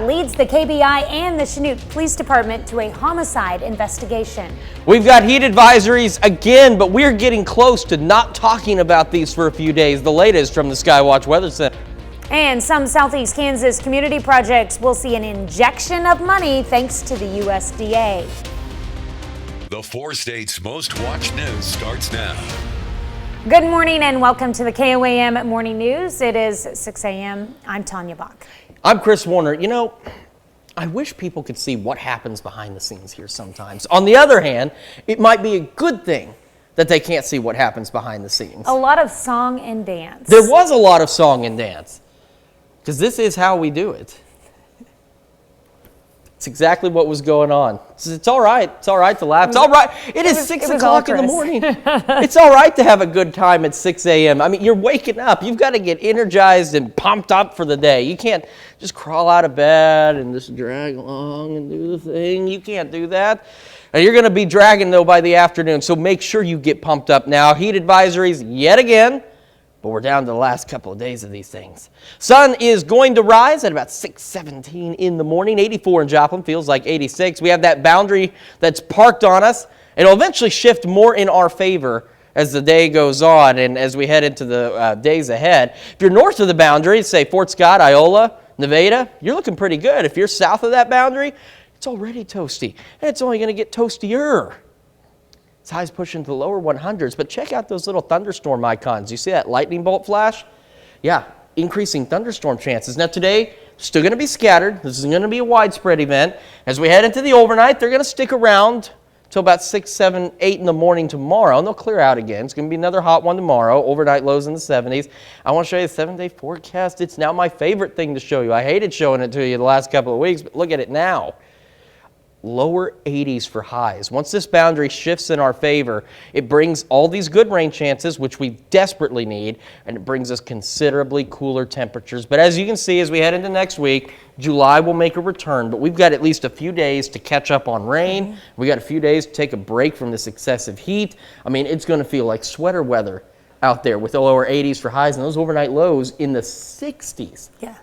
Speaker 1: leads the KBI and the Chanute Police Department to a homicide investigation.
Speaker 2: We've got heat advisories again, but we're getting close to not talking about these for a few days. The latest from the Skywatch Weather Center.
Speaker 1: And some Southeast Kansas community projects will see an injection of money thanks to the USDA.
Speaker 3: The 4 states' most watched news starts now.
Speaker 1: Good morning and welcome to the KOAM Morning News. It is 6 a.m. I'm Tanya Bach.
Speaker 2: I'm Chris Warner. You know, I wish people could see what happens behind the scenes here sometimes. On the other hand, it might be a good thing that they can't see what happens behind the scenes.
Speaker 1: A lot of song and dance.
Speaker 2: There was a lot of song and dance, because this is how we do it. It's exactly what was going on. It's all right. It's all right to laugh. It's all right. It is 6 o'clock in the morning. It's all right to have a good time at 6 a.m. I mean, you're waking up. You've got to get energized and pumped up for the day. You can't just crawl out of bed and just drag along and do the thing. You can't do that. And you're going to be dragging, though, by the afternoon. So make sure you get pumped up now. Heat advisories yet again. But we're down to the last couple of days of these things. Sun is going to rise at about 6:17 in the morning. 84 in Joplin, feels like 86. We have that boundary that's parked on us. It'll eventually shift more in our favor as the day goes on and as we head into the days ahead. If you're north of the boundary, say Fort Scott, Iola, Nevada, you're looking pretty good. If you're south of that boundary, it's already toasty. And it's only going to get toastier. Highs push into the lower 100s, but check out those little thunderstorm icons. You see that lightning bolt flash? Yeah, increasing thunderstorm chances. Now today, still going to be scattered. This is going to be a widespread event. As we head into the overnight, they're going to stick around till about 6, 7, 8 in the morning tomorrow, and they'll clear out again. It's going to be another hot one tomorrow. Overnight lows in the 70s. I want to show you the 7-day forecast. It's now my favorite thing to show you. I hated showing it to you the last couple of weeks, but look at it now. Lower 80s for highs. Once this boundary shifts in our favor, it brings all these good rain chances, which we desperately need, and it brings us considerably cooler temperatures. But as you can see, as we head into next week, July will make a return, but we've got at least a few days to catch up on rain. We got a few days to take a break from this excessive heat. I mean, it's going to feel like sweater weather out there with the lower 80s for highs and those overnight lows in the 60s.
Speaker 1: Yeah,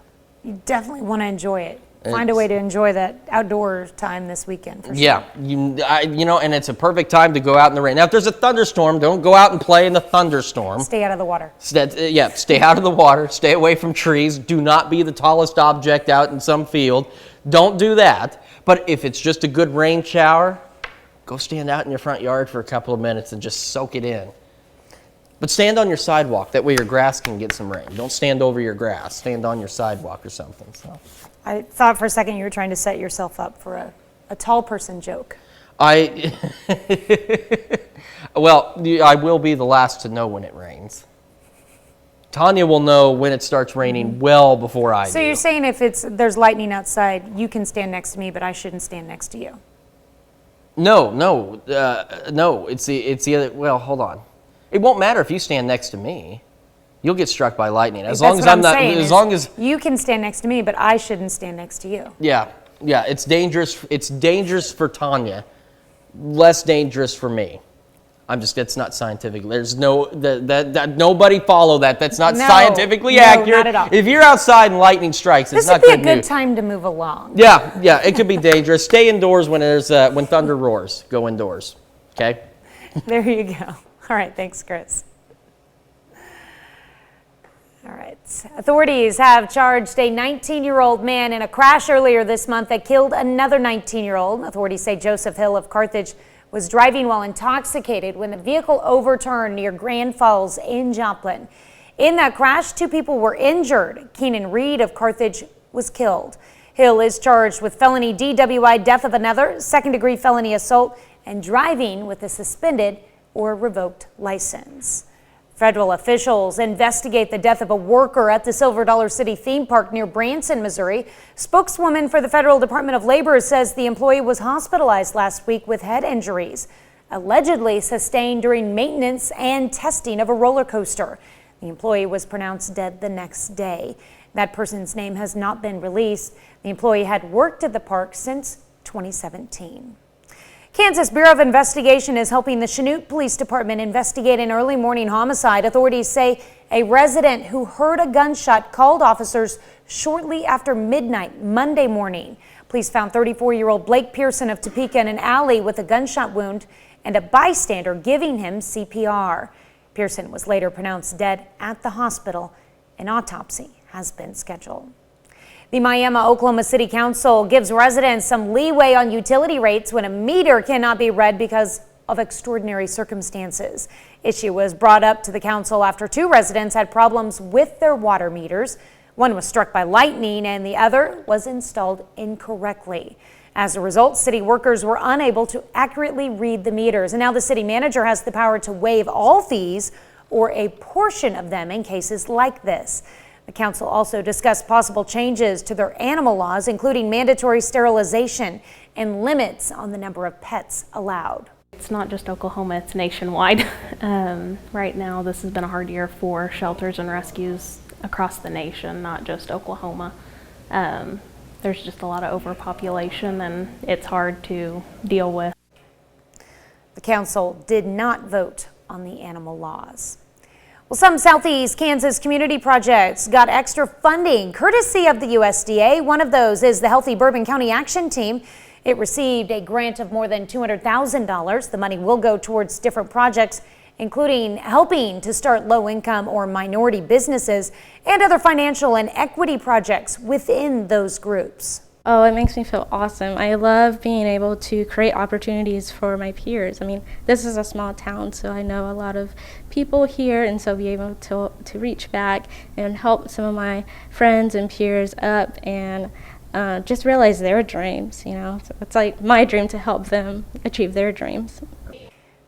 Speaker 1: you definitely want to enjoy it. Find a way to enjoy that outdoor time this weekend. For sure.
Speaker 2: Yeah, and it's a perfect time to go out in the rain. Now, if there's a thunderstorm, don't go out and play in the thunderstorm.
Speaker 1: Stay out of the water.
Speaker 2: Stay out of the water. Stay away from trees. Do not be the tallest object out in some field. Don't do that. But if it's just a good rain shower, go stand out in your front yard for a couple of minutes and just soak it in. But stand on your sidewalk. That way your grass can get some rain. Don't stand over your grass. Stand on your sidewalk or something. So.
Speaker 1: I thought for a second you were trying to set yourself up for a tall person joke.
Speaker 2: I will be the last to know when it rains. Tanya will know when it starts raining well before I do.
Speaker 1: So you're saying if there's lightning outside, you can stand next to me, but I shouldn't stand next to you?
Speaker 2: No. It's the other. Well, hold on. It won't matter if you stand next to me. You'll get struck by lightning as long as I'm not. As long as
Speaker 1: you can stand next to me, but I shouldn't stand next to you.
Speaker 2: Yeah. It's dangerous. It's dangerous for Tanya. Less dangerous for me. It's not scientific. There's nobody follow that. That's not scientifically accurate.
Speaker 1: Not at all.
Speaker 2: If you're outside and lightning strikes, it's not good news.
Speaker 1: This would be a good time to move along.
Speaker 2: Yeah. It could be dangerous. Stay indoors when thunder roars. Go indoors. Okay.
Speaker 1: There you go. All right. Thanks, Chris. All right. Authorities have charged a 19-year-old man in a crash earlier this month that killed another 19-year-old. Authorities say Joseph Hill of Carthage was driving while intoxicated when the vehicle overturned near Grand Falls in Joplin. In that crash, 2 people were injured. Keenan Reed of Carthage was killed. Hill is charged with felony DWI, death of another, second-degree felony assault, and driving with a suspended or revoked license. Federal officials investigate the death of a worker at the Silver Dollar City theme park near Branson, Missouri. Spokeswoman for the Federal Department of Labor says the employee was hospitalized last week with head injuries, allegedly sustained during maintenance and testing of a roller coaster. The employee was pronounced dead the next day. That person's name has not been released. The employee had worked at the park since 2017. Kansas Bureau of Investigation is helping the Chanute Police Department investigate an early morning homicide. Authorities say a resident who heard a gunshot called officers shortly after midnight Monday morning. Police found 34-year-old Blake Pearson of Topeka in an alley with a gunshot wound and a bystander giving him CPR. Pearson was later pronounced dead at the hospital. An autopsy has been scheduled. The Miami, Oklahoma City Council gives residents some leeway on utility rates when a meter cannot be read because of extraordinary circumstances. Issue was brought up to the council after 2 residents had problems with their water meters. One was struck by lightning and the other was installed incorrectly. As a result, city workers were unable to accurately read the meters. And now the city manager has the power to waive all fees or a portion of them in cases like this. The council also discussed possible changes to their animal laws, including mandatory sterilization and limits on the number of pets allowed.
Speaker 4: It's not just Oklahoma, it's nationwide. Right now, this has been a hard year for shelters and rescues across the nation, not just Oklahoma. There's just a lot of overpopulation and it's hard to deal with.
Speaker 1: The council did not vote on the animal laws. Well, some Southeast Kansas community projects got extra funding courtesy of the USDA. One of those is the Healthy Bourbon County Action Team. It received a grant of more than $200,000. The money will go towards different projects, including helping to start low-income or minority businesses and other financial and equity projects within those groups.
Speaker 4: Oh, it makes me feel awesome. I love being able to create opportunities for my peers. I mean, this is a small town, so I know a lot of people here, and so be able to reach back and help some of my friends and peers up and just realize their dreams, you know. So it's like my dream to help them achieve their dreams.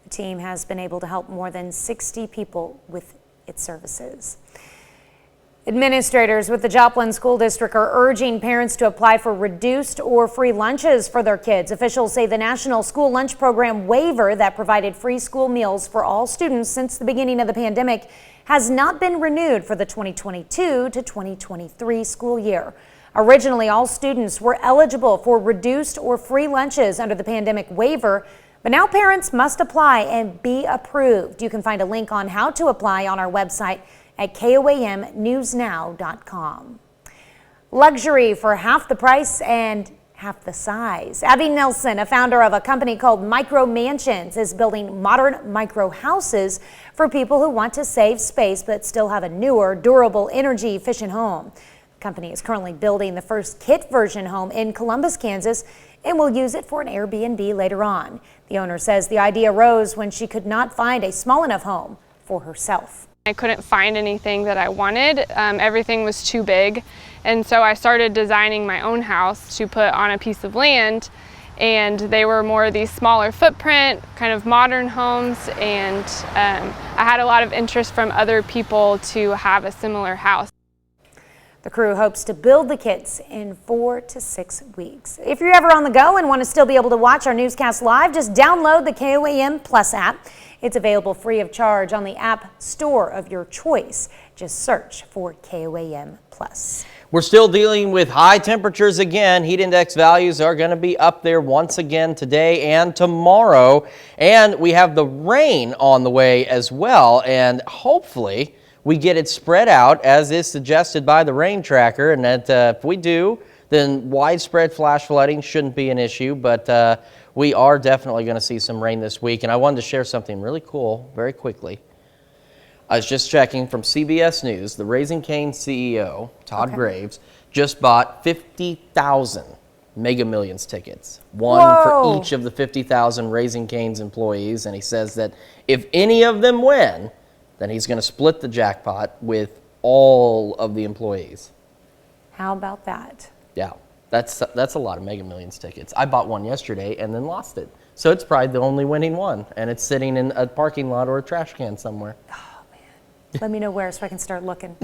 Speaker 1: The team has been able to help more than 60 people with its services. Administrators with the Joplin School District are urging parents to apply for reduced or free lunches for their kids. Officials say the National School Lunch Program waiver that provided free school meals for all students since the beginning of the pandemic has not been renewed for the 2022 to 2023 school year. Originally, all students were eligible for reduced or free lunches under the pandemic waiver, but now parents must apply and be approved. You can find a link on how to apply on our website at KOAMnewsnow.com. Luxury for half the price and half the size. Abby Nelson, a founder of a company called Micro Mansions, is building modern micro houses for people who want to save space but still have a newer, durable, energy-efficient home. The company is currently building the first kit version home in Columbus, Kansas, and will use it for an Airbnb later on. The owner says the idea arose when she could not find a small enough home for herself.
Speaker 12: I couldn't find anything that I wanted. Everything was too big. And so I started designing my own house to put on a piece of land. And they were more of these smaller footprint, kind of modern homes. And I had a lot of interest from other people to have a similar house.
Speaker 1: The crew hopes to build the kits in 4 to 6 weeks. If you're ever on the go and want to still be able to watch our newscast live, just download the KOAM Plus app. It's available free of charge on the app store of your choice. Just search for KOAM Plus.
Speaker 2: We're still dealing with high temperatures again. Heat index values are going to be up there once again today and tomorrow. And we have the rain on the way as well. And hopefully we get it spread out as is suggested by the rain tracker. And that if we do, then widespread flash flooding shouldn't be an issue. But we are definitely going to see some rain this week. And I wanted to share something really cool very quickly. I was just checking from CBS News. The Raising Cane CEO, Todd Graves, just bought 50,000 Mega Millions tickets. One for each of the 50,000 Raising Cane's employees. And he says that if any of them win, then he's going to split the jackpot with all of the employees.
Speaker 1: How about that?
Speaker 2: Yeah. That's a lot of Mega Millions tickets. I bought one yesterday and then lost it. So it's probably the only winning one. And it's sitting in a parking lot or a trash can somewhere.
Speaker 1: Oh, man. Let me know where so I can start looking.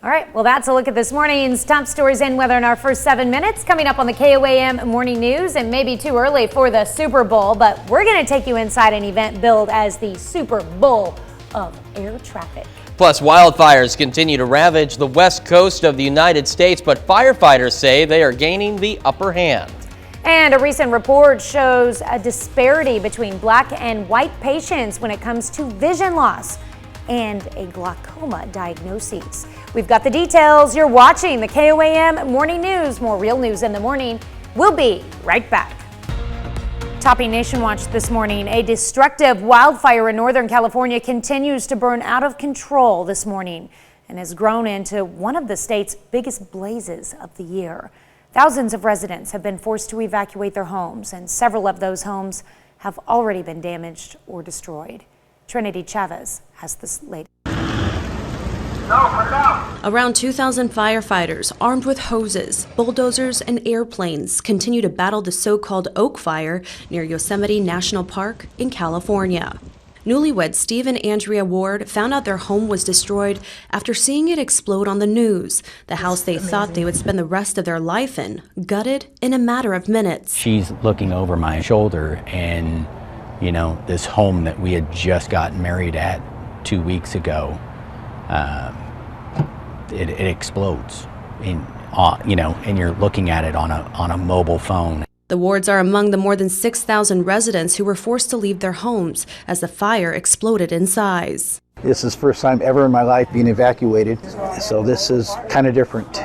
Speaker 1: All right, well, that's a look at this morning's top stories and weather in our first 7 minutes. Coming up on the KOAM Morning News, and maybe too early for the Super Bowl, but we're going to take you inside an event billed as the Super Bowl of air traffic.
Speaker 2: Plus, wildfires continue to ravage the west coast of the United States, but firefighters say they are gaining the upper hand.
Speaker 1: And a recent report shows a disparity between black and white patients when it comes to vision loss and a glaucoma diagnosis. We've got the details. You're watching the KOAM Morning News. More real news in the morning. We'll be right back. Topping Nation Watch this morning, a destructive wildfire in Northern California continues to burn out of control this morning and has grown into one of the state's biggest blazes of the year. Thousands of residents have been forced to evacuate their homes, and several of those homes have already been damaged or destroyed. Trinity Chavez has this latest.
Speaker 13: Around 2,000 firefighters armed with hoses, bulldozers, and airplanes continue to battle the so-called Oak Fire near Yosemite National Park in California. Newlyweds Steve and Andrea Ward found out their home was destroyed after seeing it explode on the news. The house they thought they would spend the rest of their life in, gutted in a matter of minutes.
Speaker 14: She's looking over my shoulder, and this home that we had just gotten married at 2 weeks ago, it explodes, and you're looking at it on a mobile phone.
Speaker 13: The Wards are among the more than 6,000 residents who were forced to leave their homes as the fire exploded in size.
Speaker 15: This is the first time ever in my life being evacuated, so this is kind of different.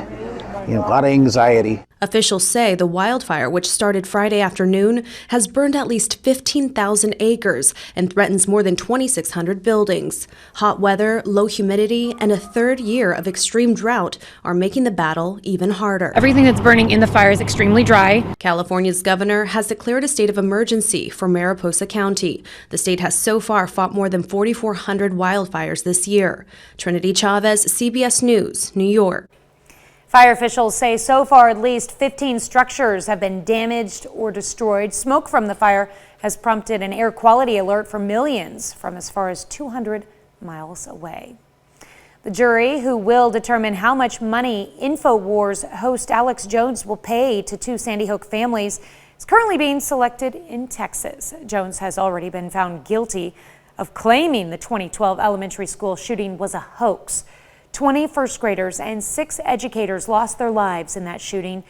Speaker 15: A lot of anxiety.
Speaker 13: Officials say the wildfire, which started Friday afternoon, has burned at least 15,000 acres and threatens more than 2,600 buildings. Hot weather, low humidity, and a third year of extreme drought are making the battle even harder.
Speaker 16: Everything that's burning in the fire is extremely dry.
Speaker 13: California's governor has declared a state of emergency for Mariposa County. The state has so far fought more than 4,400 wildfires this year. Trinity Chavez, CBS News, New York.
Speaker 1: Fire officials say so far at least 15 structures have been damaged or destroyed. Smoke from the fire has prompted an air quality alert for millions from as far as 200 miles away. The jury, who will determine how much money InfoWars host Alex Jones will pay to two Sandy Hook families, is currently being selected in Texas. Jones has already been found guilty of claiming the 2012 elementary school shooting was a hoax. 20 first graders and 6 educators lost their lives in that shooting.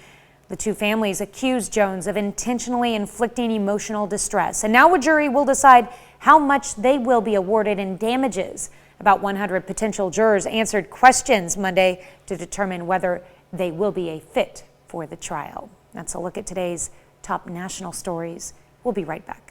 Speaker 1: The two families accused Jones of intentionally inflicting emotional distress. And now a jury will decide how much they will be awarded in damages. About 100 potential jurors answered questions Monday to determine whether they will be a fit for the trial. That's a look at today's top national stories. We'll be right back.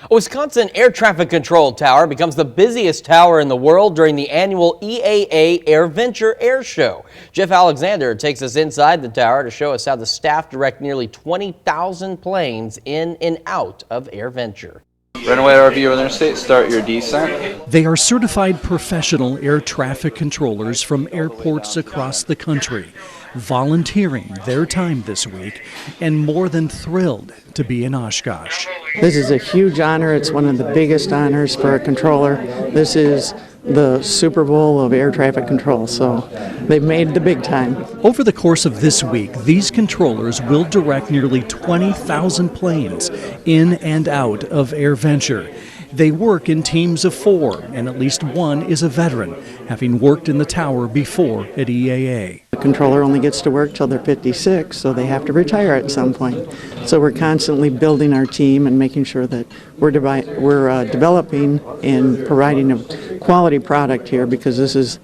Speaker 2: A Wisconsin air traffic control tower becomes the busiest tower in the world during the annual EAA AirVenture Air Show. Jeff Alexander takes us inside the tower to show us how the staff direct nearly 20,000 planes in and out of AirVenture.
Speaker 17: Runway RV over Interstate, start your descent.
Speaker 18: They are certified professional air traffic controllers from airports across the country, volunteering their time this week and more than thrilled to be in Oshkosh.
Speaker 19: This is a huge honor. It's one of the biggest honors for a controller. This is the Super Bowl of air traffic control, so they've made the big time.
Speaker 18: Over the course of this week, these controllers will direct nearly 20,000 planes in and out of AirVenture. They work in teams of 4, and at least one is a veteran, having worked in the tower before at EAA.
Speaker 19: The controller only gets to work till they're 56, so they have to retire at some point. So we're constantly building our team and making sure that we're developing and providing a quality product here, because this is,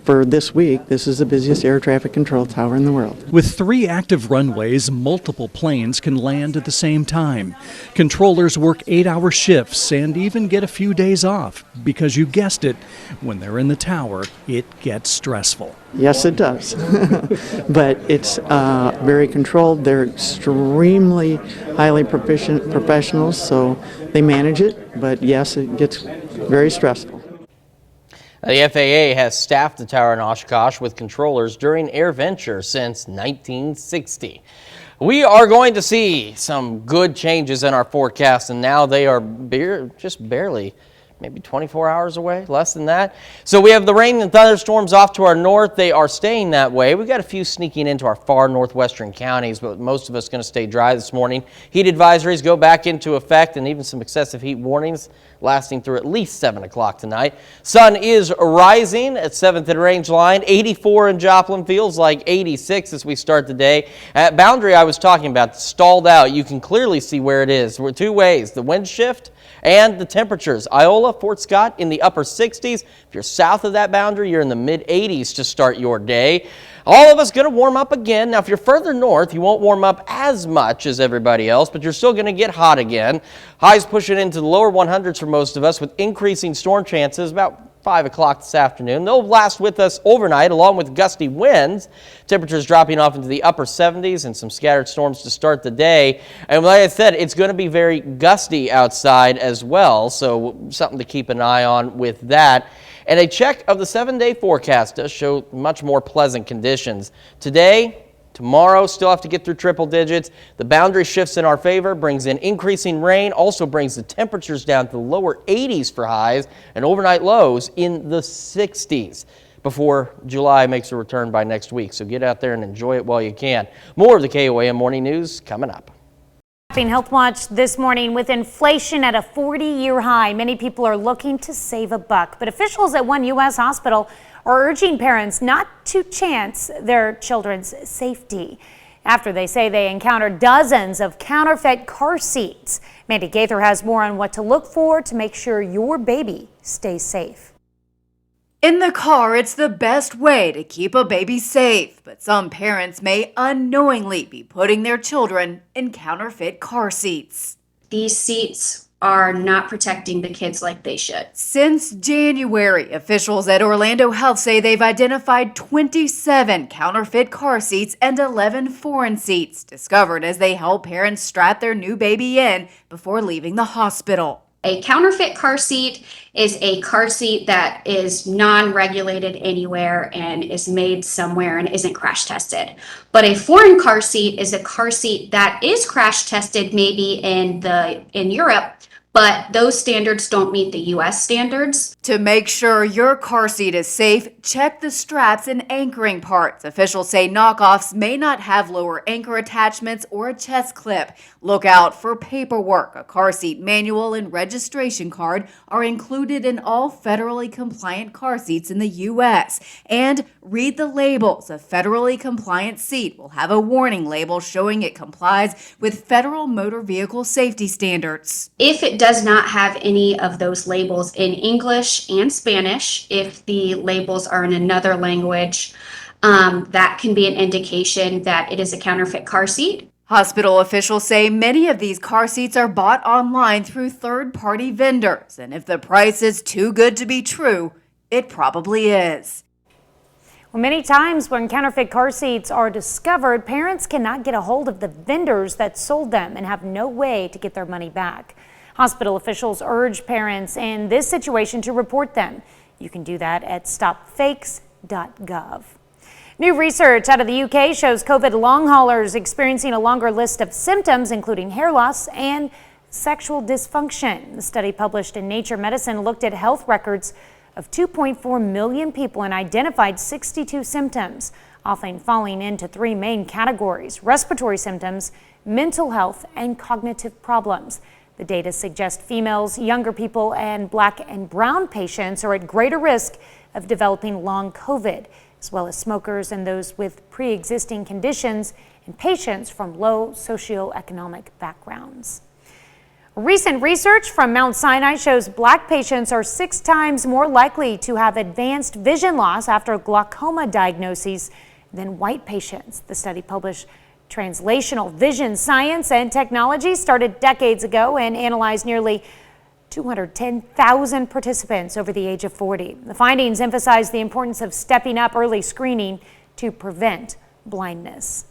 Speaker 19: for this week, this is the busiest air traffic control tower in the world.
Speaker 18: With 3 active runways, multiple planes can land at the same time. Controllers work 8-hour shifts and even get a few days off, because you guessed it, when they're in the tower, it gets stressful.
Speaker 19: Yes, it does. But it's very controlled. They're extremely highly proficient professionals, so they manage it. But yes, it gets very stressful.
Speaker 2: The FAA has staffed the tower in Oshkosh with controllers during AirVenture since 1960. We are going to see some good changes in our forecast, and now they are just barely maybe 24 hours away, less than that. So we have the rain and thunderstorms off to our north. They are staying that way. We've got a few sneaking into our far northwestern counties, but most of us going to stay dry this morning. Heat advisories go back into effect, and even some excessive heat warnings lasting through at least 7 o'clock tonight. Sun is rising at 7th and Range Line. 84 in Joplin, feels like 86 as we start the day. At Boundary, I was talking about, stalled out. You can clearly see where it is. We're two ways, the wind shift and the temperatures. Iola, Fort Scott in the upper 60s. If you're south of that boundary, you're in the mid 80s to start your day. All of us going to warm up again. Now, if you're further north, you won't warm up as much as everybody else, but you're still going to get hot again. Highs pushing into the lower 100s for most of us with increasing storm chances about 5 o'clock this afternoon. They'll last with us overnight along with gusty winds. Temperatures dropping off into the upper 70s and some scattered storms to start the day. And like I said, it's going to be very gusty outside as well, so something to keep an eye on with that. And a check of the 7-day forecast does show much more pleasant conditions. Today, tomorrow, still have to get through triple digits. The boundary shifts in our favor, brings in increasing rain, also brings the temperatures down to the lower 80s for highs and overnight lows in the 60s before July makes a return by next week. So get out there and enjoy it while you can. More of the KOAM Morning News coming up.
Speaker 1: Healthwatch this morning. With inflation at a 40-year high, many people are looking to save a buck. But officials at one U.S. hospital are urging parents not to chance their children's safety after they say they encountered dozens of counterfeit car seats. Mandy Gaither has more on what to look for to make sure your baby stays safe.
Speaker 6: In the car, it's the best way to keep a baby safe, but some parents may unknowingly be putting their children in counterfeit car seats.
Speaker 7: These seats are not protecting the kids like they should.
Speaker 6: Since January, officials at Orlando Health say they've identified 27 counterfeit car seats and 11 foreign seats discovered as they help parents strap their new baby in before leaving the hospital.
Speaker 7: A counterfeit car seat is a car seat that is non-regulated anywhere and is made somewhere and isn't crash tested. But a foreign car seat is a car seat that is crash tested maybe in Europe, but those standards don't meet the U.S. standards.
Speaker 6: To make sure your car seat is safe, check the straps and anchoring parts. Officials say knockoffs may not have lower anchor attachments or a chest clip. Look out for paperwork. A car seat manual and registration card are included in all federally compliant car seats in the U.S. And read the labels. A federally compliant seat will have a warning label showing it complies with federal motor vehicle safety standards.
Speaker 7: If it does not have any of those labels in English and Spanish, if the labels are in another language, that can be an indication that it is a counterfeit car seat.
Speaker 6: Hospital officials say many of these car seats are bought online through third-party vendors, and if the price is too good to be true, it probably is.
Speaker 1: Well, many times when counterfeit car seats are discovered, parents cannot get a hold of the vendors that sold them and have no way to get their money back. Hospital officials urge parents in this situation to report them. You can do that at stopfakes.gov. New research out of the UK shows COVID long haulers experiencing a longer list of symptoms, including hair loss and sexual dysfunction. The study published in Nature Medicine looked at health records of 2.4 million people and identified 62 symptoms, often falling into three main categories: respiratory symptoms, mental health, and cognitive problems. The data suggests females, younger people, and Black and brown patients are at greater risk of developing long COVID, as well as smokers and those with pre-existing conditions and patients from low socioeconomic backgrounds. Recent research from Mount Sinai shows Black patients are 6 times more likely to have advanced vision loss after glaucoma diagnoses than white patients. The study, published Translational Vision Science and Technology, started decades ago and analyzed nearly 210,000 participants over the age of 40. The findings emphasize the importance of stepping up early screening to prevent blindness.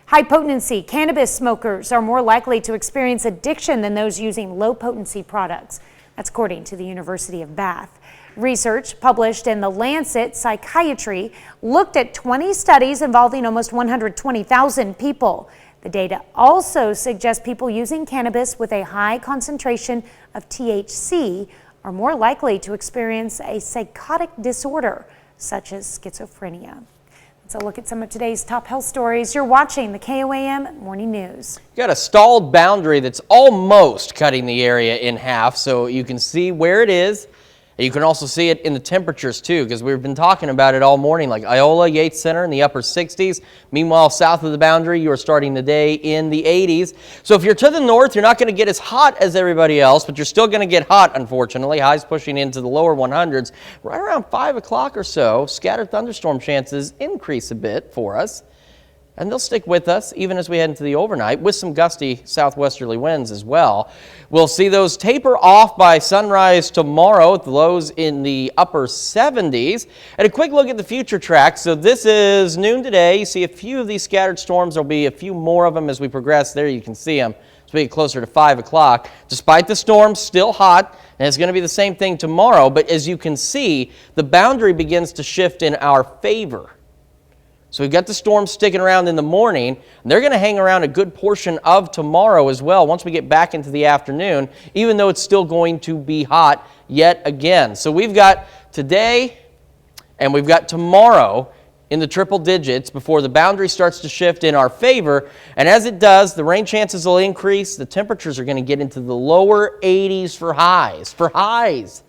Speaker 1: High-potency cannabis smokers are more likely to experience addiction than those using low-potency products. That's according to the University of Bath. Research published in The Lancet Psychiatry looked at 20 studies involving almost 120,000 people. The data also suggests people using cannabis with a high concentration of THC are more likely to experience a psychotic disorder, such as schizophrenia. Let's look at some of today's top health stories. You're watching the KOAM Morning News.
Speaker 2: You got a stalled boundary that's almost cutting the area in half, so you can see where it is. You can also see it in the temperatures too, because we've been talking about it all morning, like Iola, Yates Center in the upper 60s. Meanwhile, south of the boundary, you are starting the day in the 80s. So if you're to the north, you're not going to get as hot as everybody else, but you're still going to get hot, unfortunately. Highs pushing into the lower 100s. Right around 5 o'clock or so, scattered thunderstorm chances increase a bit for us. And they'll stick with us even as we head into the overnight with some gusty southwesterly winds as well. We'll see those taper off by sunrise tomorrow with the lows in the upper 70s. And a quick look at the future track. So this is noon today. You see a few of these scattered storms. There'll be a few more of them as we progress. There you can see them as we get closer to 5 o'clock. Despite the storms, still hot. And it's going to be the same thing tomorrow. But as you can see, the boundary begins to shift in our favor. So we've got the storms sticking around in the morning, and they're going to hang around a good portion of tomorrow as well once we get back into the afternoon, even though it's still going to be hot yet again. So we've got today and we've got tomorrow in the triple digits before the boundary starts to shift in our favor. And as it does, the rain chances will increase. The temperatures are going to get into the lower 80s for highs. For highs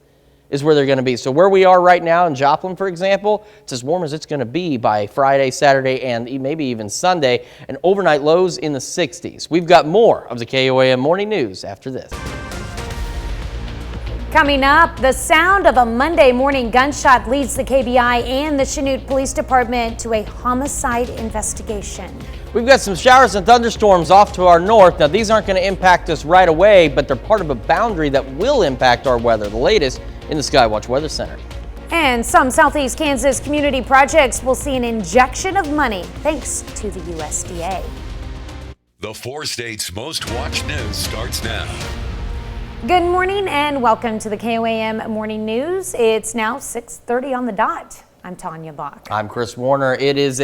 Speaker 2: is where they're going to be. So where we are right now in Joplin, for example, it's as warm as it's going to be by Friday, Saturday, and maybe even Sunday, and overnight lows in the 60s. We've got more of the KOAM Morning News after this.
Speaker 1: Coming up, the sound of a Monday morning gunshot leads the KBI and the Chanute Police Department to a homicide investigation.
Speaker 2: We've got some showers and thunderstorms off to our north. Now, these aren't going to impact us right away, but they're part of a boundary that will impact our weather. The latest in the Skywatch Weather Center.
Speaker 1: And some Southeast Kansas community projects will see an injection of money thanks to the USDA.
Speaker 3: The 4 states' most watched news starts now.
Speaker 1: Good morning and welcome to the KOAM Morning News. It's now 6:30 on the dot. I'm Tanya Bach.
Speaker 2: I'm Chris Warner. It is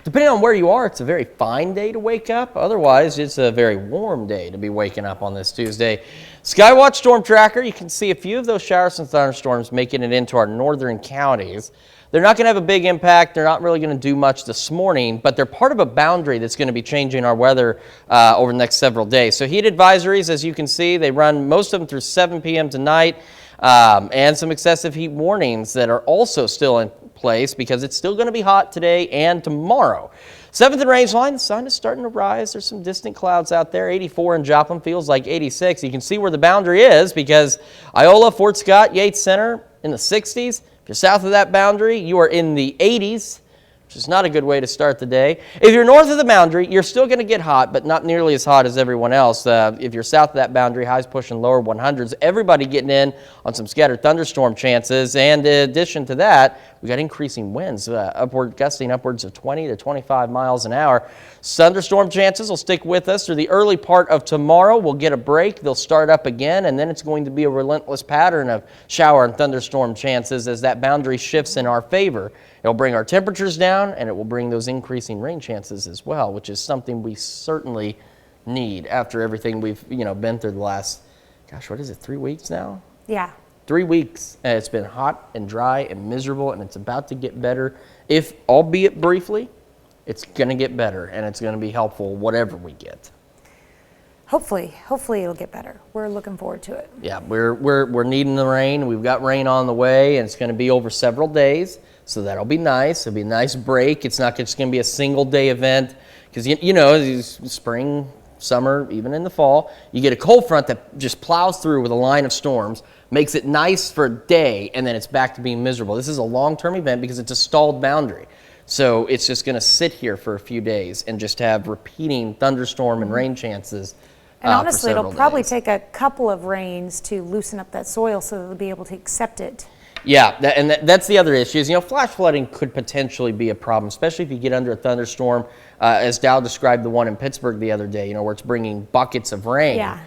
Speaker 2: depending on where you are, it's a very fine day to wake up. Otherwise, it's a very warm day to be waking up on this Tuesday. Skywatch Storm Tracker, you can see a few of those showers and thunderstorms making it into our northern counties. They're not going to have a big impact. They're not really going to do much this morning, but they're part of a boundary that's going to be changing our weather over the next several days. So heat advisories, as you can see, they run most of them through 7 p.m. tonight, and some excessive heat warnings that are also still in place because it's still going to be hot today and tomorrow. 7th and range line, the sun is starting to rise. There's some distant clouds out there. 84 in Joplin feels like 86. You can see where the boundary is because Iola, Fort Scott, Yates Center in the 60s. If you're south of that boundary, you are in the 80s, which is not a good way to start the day. If you're north of the boundary, you're still going to get hot, but not nearly as hot as everyone else. If you're south of that boundary, highs pushing lower 100s. Everybody getting in on some scattered thunderstorm chances. And in addition to that, we got increasing winds, gusting upwards of 20 to 25 miles an hour. Thunderstorm chances will stick with us through the early part of tomorrow. We'll get a break. They'll start up again, and then it's going to be a relentless pattern of shower and thunderstorm chances as that boundary shifts in our favor. It'll bring our temperatures down, and it will bring those increasing rain chances as well, which is something we certainly need after everything we've been through the last, 3 weeks now?
Speaker 1: Yeah.
Speaker 2: 3 weeks. And it's been hot and dry and miserable, and it's about to get better. If, albeit briefly, it's going to get better, and it's going to be helpful whatever we get.
Speaker 1: Hopefully it'll get better. We're looking forward to it.
Speaker 2: Yeah, we're needing the rain. We've got rain on the way, and it's going to be over several days. So that'll be nice. It'll be a nice break. It's not just going to be a single day event because, spring, summer, even in the fall, you get a cold front that just plows through with a line of storms, makes it nice for a day, and then it's back to being miserable. This is a long-term event because it's a stalled boundary. So it's just going to sit here for a few days and just have repeating thunderstorm and rain chances.
Speaker 1: And honestly, it'll probably take a couple of rains to loosen up that soil so they'll be able to accept it.
Speaker 2: Yeah, that's the other issue is, flash flooding could potentially be a problem, especially if you get under a thunderstorm, as Dow described the one in Pittsburgh the other day, where it's bringing buckets of rain.
Speaker 1: Yeah.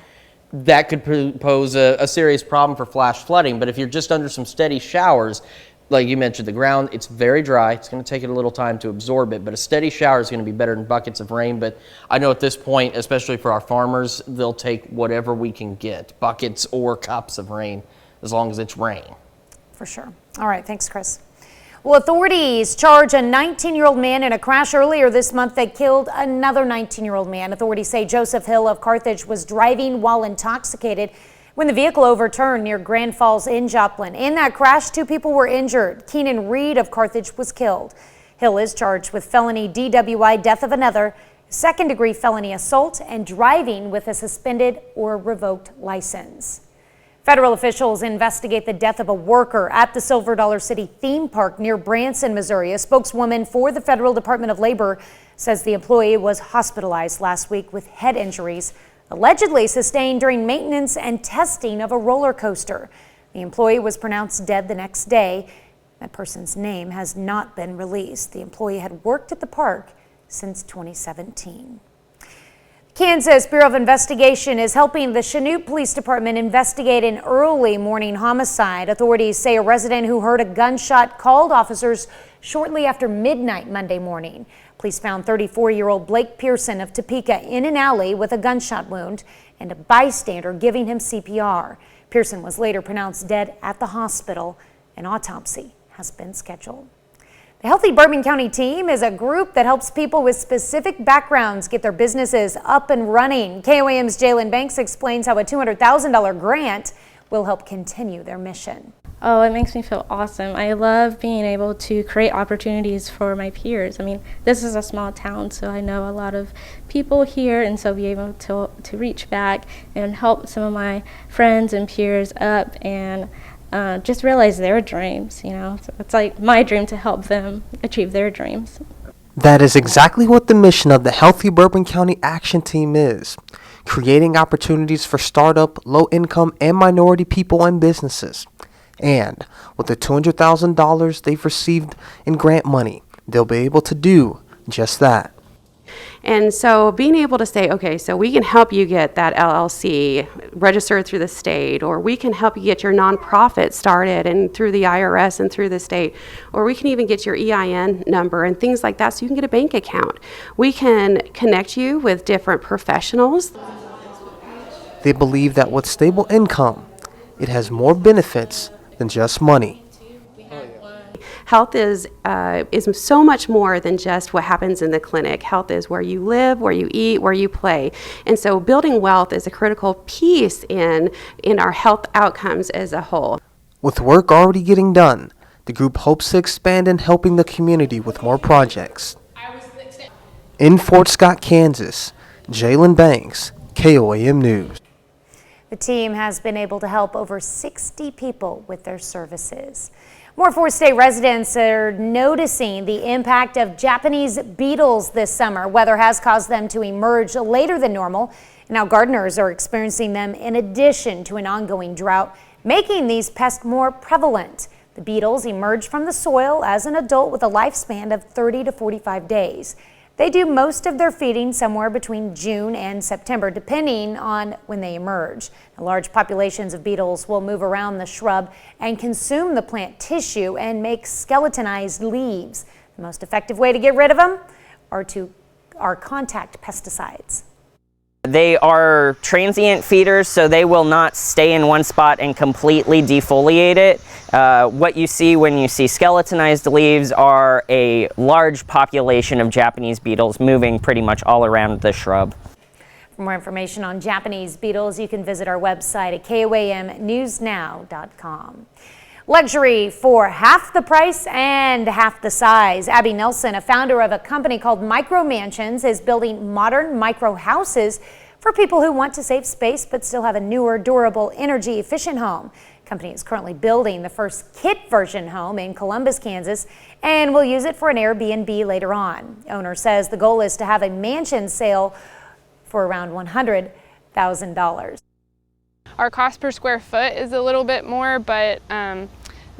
Speaker 2: That could pose a serious problem for flash flooding. But if you're just under some steady showers, like you mentioned, the ground, it's very dry. It's going to take it a little time to absorb it, but a steady shower is going to be better than buckets of rain. But I know at this point, especially for our farmers, they'll take whatever we can get, buckets or cups of rain. as long as it's rain.
Speaker 1: For sure. All right, thanks, Chris. Well, authorities charge a 19-year-old man in a crash earlier this month that killed another 19-year-old man. Authorities say Joseph Hill of Carthage was driving while intoxicated when the vehicle overturned near Grand Falls in Joplin. In that crash, 2 people were injured. Keenan Reed of Carthage was killed. Hill is charged with felony DWI, death of another, second-degree felony assault, and driving with a suspended or revoked license. Federal officials investigate the death of a worker at the Silver Dollar City theme park near Branson, Missouri. A spokeswoman for the Federal Department of Labor says the employee was hospitalized last week with head injuries, allegedly sustained during maintenance and testing of a roller coaster. The employee was pronounced dead the next day. That person's name has not been released. The employee had worked at the park since 2017. Kansas Bureau of Investigation is helping the Chanute Police Department investigate an early morning homicide. Authorities say a resident who heard a gunshot called officers shortly after midnight Monday morning. Police found 34-year-old Blake Pearson of Topeka in an alley with a gunshot wound and a bystander giving him CPR. Pearson was later pronounced dead at the hospital. An autopsy has been scheduled. The Healthy Bourbon County team is a group that helps people with specific backgrounds get their businesses up and running. KOAM's Jalen Banks explains how a $200,000 grant will help continue their mission.
Speaker 4: Oh, it makes me feel awesome. I love being able to create opportunities for my peers. I mean, this is a small town, so I know a lot of people here, and so be able to reach back and help some of my friends and peers up and just realize their dreams, you know. So it's like my dream to help them achieve their dreams.
Speaker 5: That is exactly what the mission of the Healthy Bourbon County Action Team is, creating opportunities for startup, low-income, and minority people and businesses. And with the $200,000 they've received in grant money, they'll be able to do just that.
Speaker 9: And so being able to say, okay, so we can help you get that LLC registered through the state, or we can help you get your nonprofit started and through the IRS and through the state, or we can even get your EIN number and things like that so you can get a bank account. We can connect you with different professionals.
Speaker 5: They believe that with stable income, it has more benefits than just money.
Speaker 9: Health is so much more than just what happens in the clinic. Health is where you live, where you eat, where you play. And so building wealth is a critical piece in our health outcomes as a whole.
Speaker 5: With work already getting done, the group hopes to expand in helping the community with more projects. In Fort Scott, Kansas, Jalen Banks, KOAM News.
Speaker 1: The team has been able to help over 60 people with their services. More four-state residents are noticing the impact of Japanese beetles this summer. Weather has caused them to emerge later than normal. Now gardeners are experiencing them in addition to an ongoing drought, making these pests more prevalent. The beetles emerge from the soil as an adult with a lifespan of 30 to 45 days. They do most of their feeding somewhere between June and September, depending on when they emerge. Now, large populations of beetles will move around the shrub and consume the plant tissue and make skeletonized leaves. The most effective way to get rid of them are contact pesticides.
Speaker 10: They are transient feeders, so they will not stay in one spot and completely defoliate it. What you see when you see skeletonized leaves are a large population of Japanese beetles moving pretty much all around the shrub.
Speaker 1: For more information on Japanese beetles, you can visit our website at KOAMnewsnow.com. Luxury for half the price and half the size. Abby Nelson, a founder of a company called Micro Mansions, is building modern micro houses for people who want to save space but still have a newer, durable, energy-efficient home. The company is currently building the first kit version home in Columbus, Kansas, and will use it for an Airbnb later on. The owner says the goal is to have a mansion sale for around $100,000.
Speaker 12: Our cost per square foot is a little bit more, but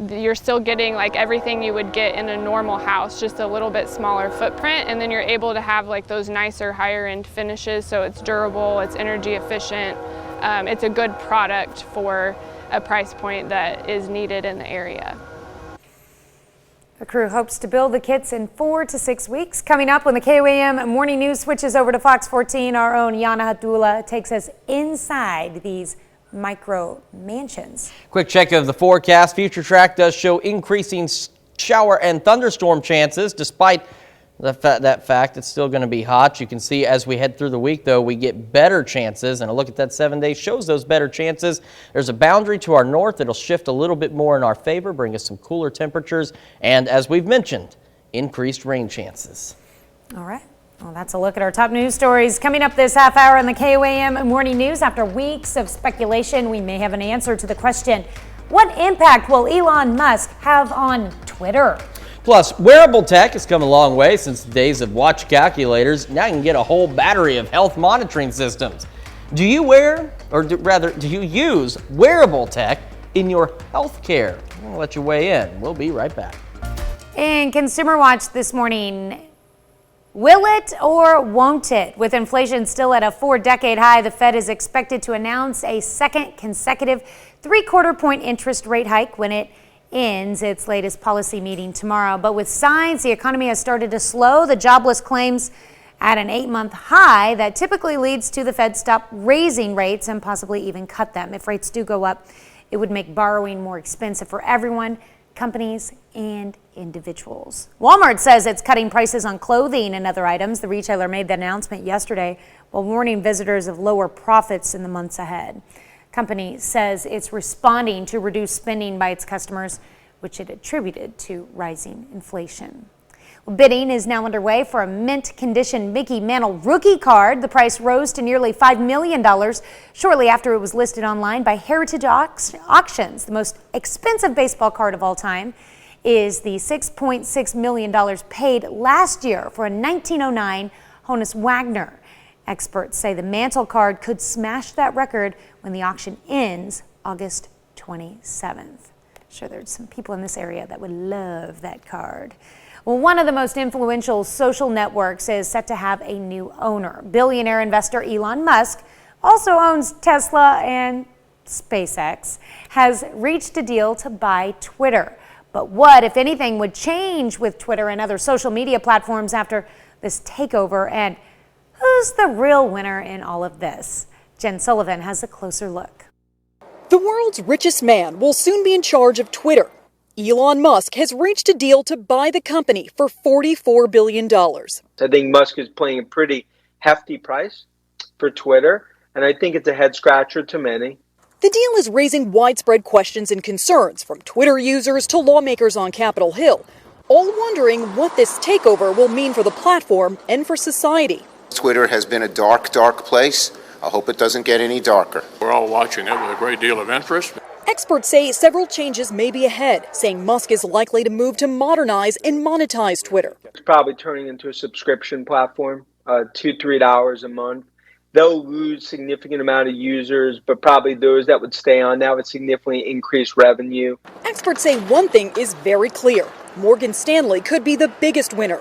Speaker 12: you're still getting like everything you would get in a normal house, just a little bit smaller footprint, and then you're able to have like those nicer higher end finishes, so it's durable, it's energy efficient, it's a good product for a price point that is needed in the area.
Speaker 1: The crew hopes to build the kits in 4 to 6 weeks. Coming up when the KOAM Morning News switches over to Fox 14, our own Yana Hadula takes us inside these micro mansions.
Speaker 2: Quick check of the forecast. Future Track does show increasing shower and thunderstorm chances. Despite that fact, it's still going to be hot. You can see as we head through the week, though, we get better chances. And a look at that 7 day shows those better chances. There's a boundary to our north. It'll shift a little bit more in our favor, bring us some cooler temperatures. And as we've mentioned, increased rain chances.
Speaker 1: All right. Well, that's a look at our top news stories. Coming up this half hour in the KOAM Morning News, after weeks of speculation, we may have an answer to the question, what impact will Elon Musk have on Twitter?
Speaker 2: Plus, wearable tech has come a long way since the days of watch calculators. Now you can get a whole battery of health monitoring systems. Do you wear, or do you use wearable tech in your health care? I'll let you weigh in. We'll be right back.
Speaker 1: In Consumer Watch this morning, will it or won't it? With inflation still at a 4-decade high, the Fed is expected to announce a second consecutive 3/4 point interest rate hike when it ends its latest policy meeting tomorrow. But with signs the economy has started to slow, the jobless claims at an 8-month high, that typically leads to the Fed stop raising rates and possibly even cut them. If rates do go up, it would make borrowing more expensive for everyone, companies and individuals. Walmart says it's cutting prices on clothing and other items. The retailer made the announcement yesterday while warning visitors of lower profits in the months ahead. Company says it's responding to reduced spending by its customers, which it attributed to rising inflation. Well, bidding is now underway for a mint condition Mickey Mantle rookie card. The price rose to nearly $5 million shortly after it was listed online by Heritage Auctions. The most expensive baseball card of all time is the $6.6 million paid last year for a 1909 Honus Wagner. Experts say the Mantle card could smash that record when the auction ends August 27th. Sure, there's some people in this area that would love that card. Well, one of the most influential social networks is set to have a new owner. Billionaire investor Elon Musk also owns Tesla and SpaceX, has reached a deal to buy Twitter. But what, if anything, would change with Twitter and other social media platforms after this takeover? And who's the real winner in all of this? Jen Sullivan has a closer look.
Speaker 8: The world's richest man will soon be in charge of Twitter. Elon Musk has reached a deal to buy the company for $44 billion.
Speaker 11: I think Musk is paying a pretty hefty price for Twitter, and I think it's a head scratcher to many.
Speaker 8: The deal is raising widespread questions and concerns from Twitter users to lawmakers on Capitol Hill, all wondering what this takeover will mean for the platform and for society.
Speaker 20: Twitter has been a dark, dark place. I hope it doesn't get any darker.
Speaker 21: We're all watching it with a great deal of interest.
Speaker 8: Experts say several changes may be ahead, saying Musk is likely to move to modernize and monetize Twitter.
Speaker 11: It's probably turning into a subscription platform, $2-3 a month. They'll lose significant amount of users, but probably those that would stay on that would significantly increase revenue.
Speaker 8: Experts say one thing is very clear. Morgan Stanley could be the biggest winner.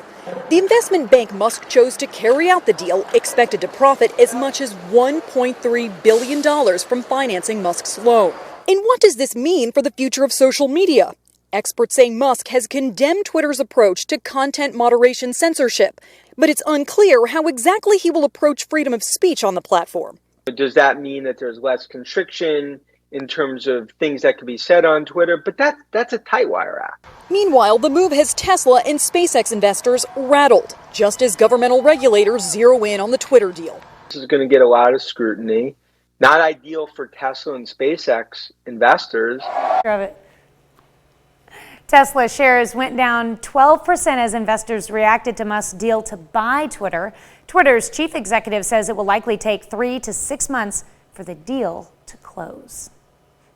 Speaker 8: The investment bank Musk chose to carry out the deal expected to profit as much as $1.3 billion from financing Musk's loan. And what does this mean for the future of social media? Experts say Musk has condemned Twitter's approach to content moderation censorship, but it's unclear how exactly he will approach freedom of speech on the platform.
Speaker 11: Does that mean that there's less constriction in terms of things that could be said on Twitter? But that's a tight wire act.
Speaker 8: Meanwhile, the move has Tesla and SpaceX investors rattled, just as governmental regulators zero in on the Twitter deal.
Speaker 11: This is going to get a lot of scrutiny. Not ideal for Tesla and SpaceX investors.
Speaker 1: Tesla shares went down 12% as investors reacted to Musk's deal to buy Twitter. Twitter's chief executive says it will likely take 3 to 6 months for the deal to close.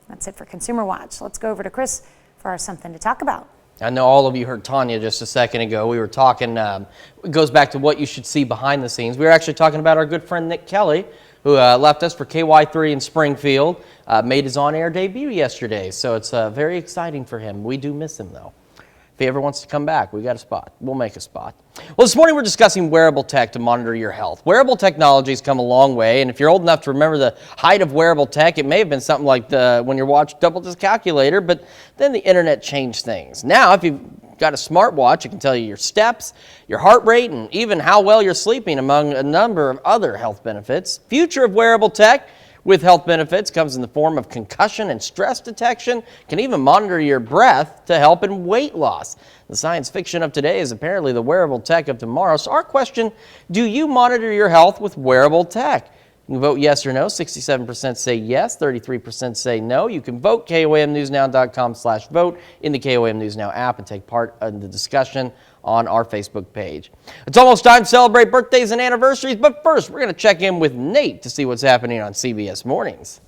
Speaker 1: That's it for Consumer Watch. Let's go over to Chris for our Something to Talk About.
Speaker 2: I know all of you heard Tanya just a second ago. We were talking, it goes back to what you should see behind the scenes. We were actually talking about our good friend Nick Kelly, who left us for KY3 in Springfield, made his on-air debut yesterday. So it's very exciting for him. We do miss him, though. If he ever wants to come back, we got a spot. We'll make a spot. Well, this morning we're discussing wearable tech to monitor your health. Wearable technology's come a long way, and if you're old enough to remember the height of wearable tech, it may have been something like when your watch doubled as calculator, but then the internet changed things. Now, if you've got a smartwatch, it can tell you your steps, your heart rate, and even how well you're sleeping, among a number of other health benefits. Future of wearable tech, with health benefits. Comes in the form of concussion and stress detection, can even monitor your breath to help in weight loss. The science fiction of today is apparently the wearable tech of tomorrow. So our question, do you monitor your health with wearable tech? You can vote yes or no. 67% say yes, 33% say no. You can vote KOAMnewsnow.com/vote in the KOAM News Now app and take part in the discussion on our Facebook page. It's almost time to celebrate birthdays and anniversaries, but first we're going to check in with Nate to see what's happening on CBS Mornings.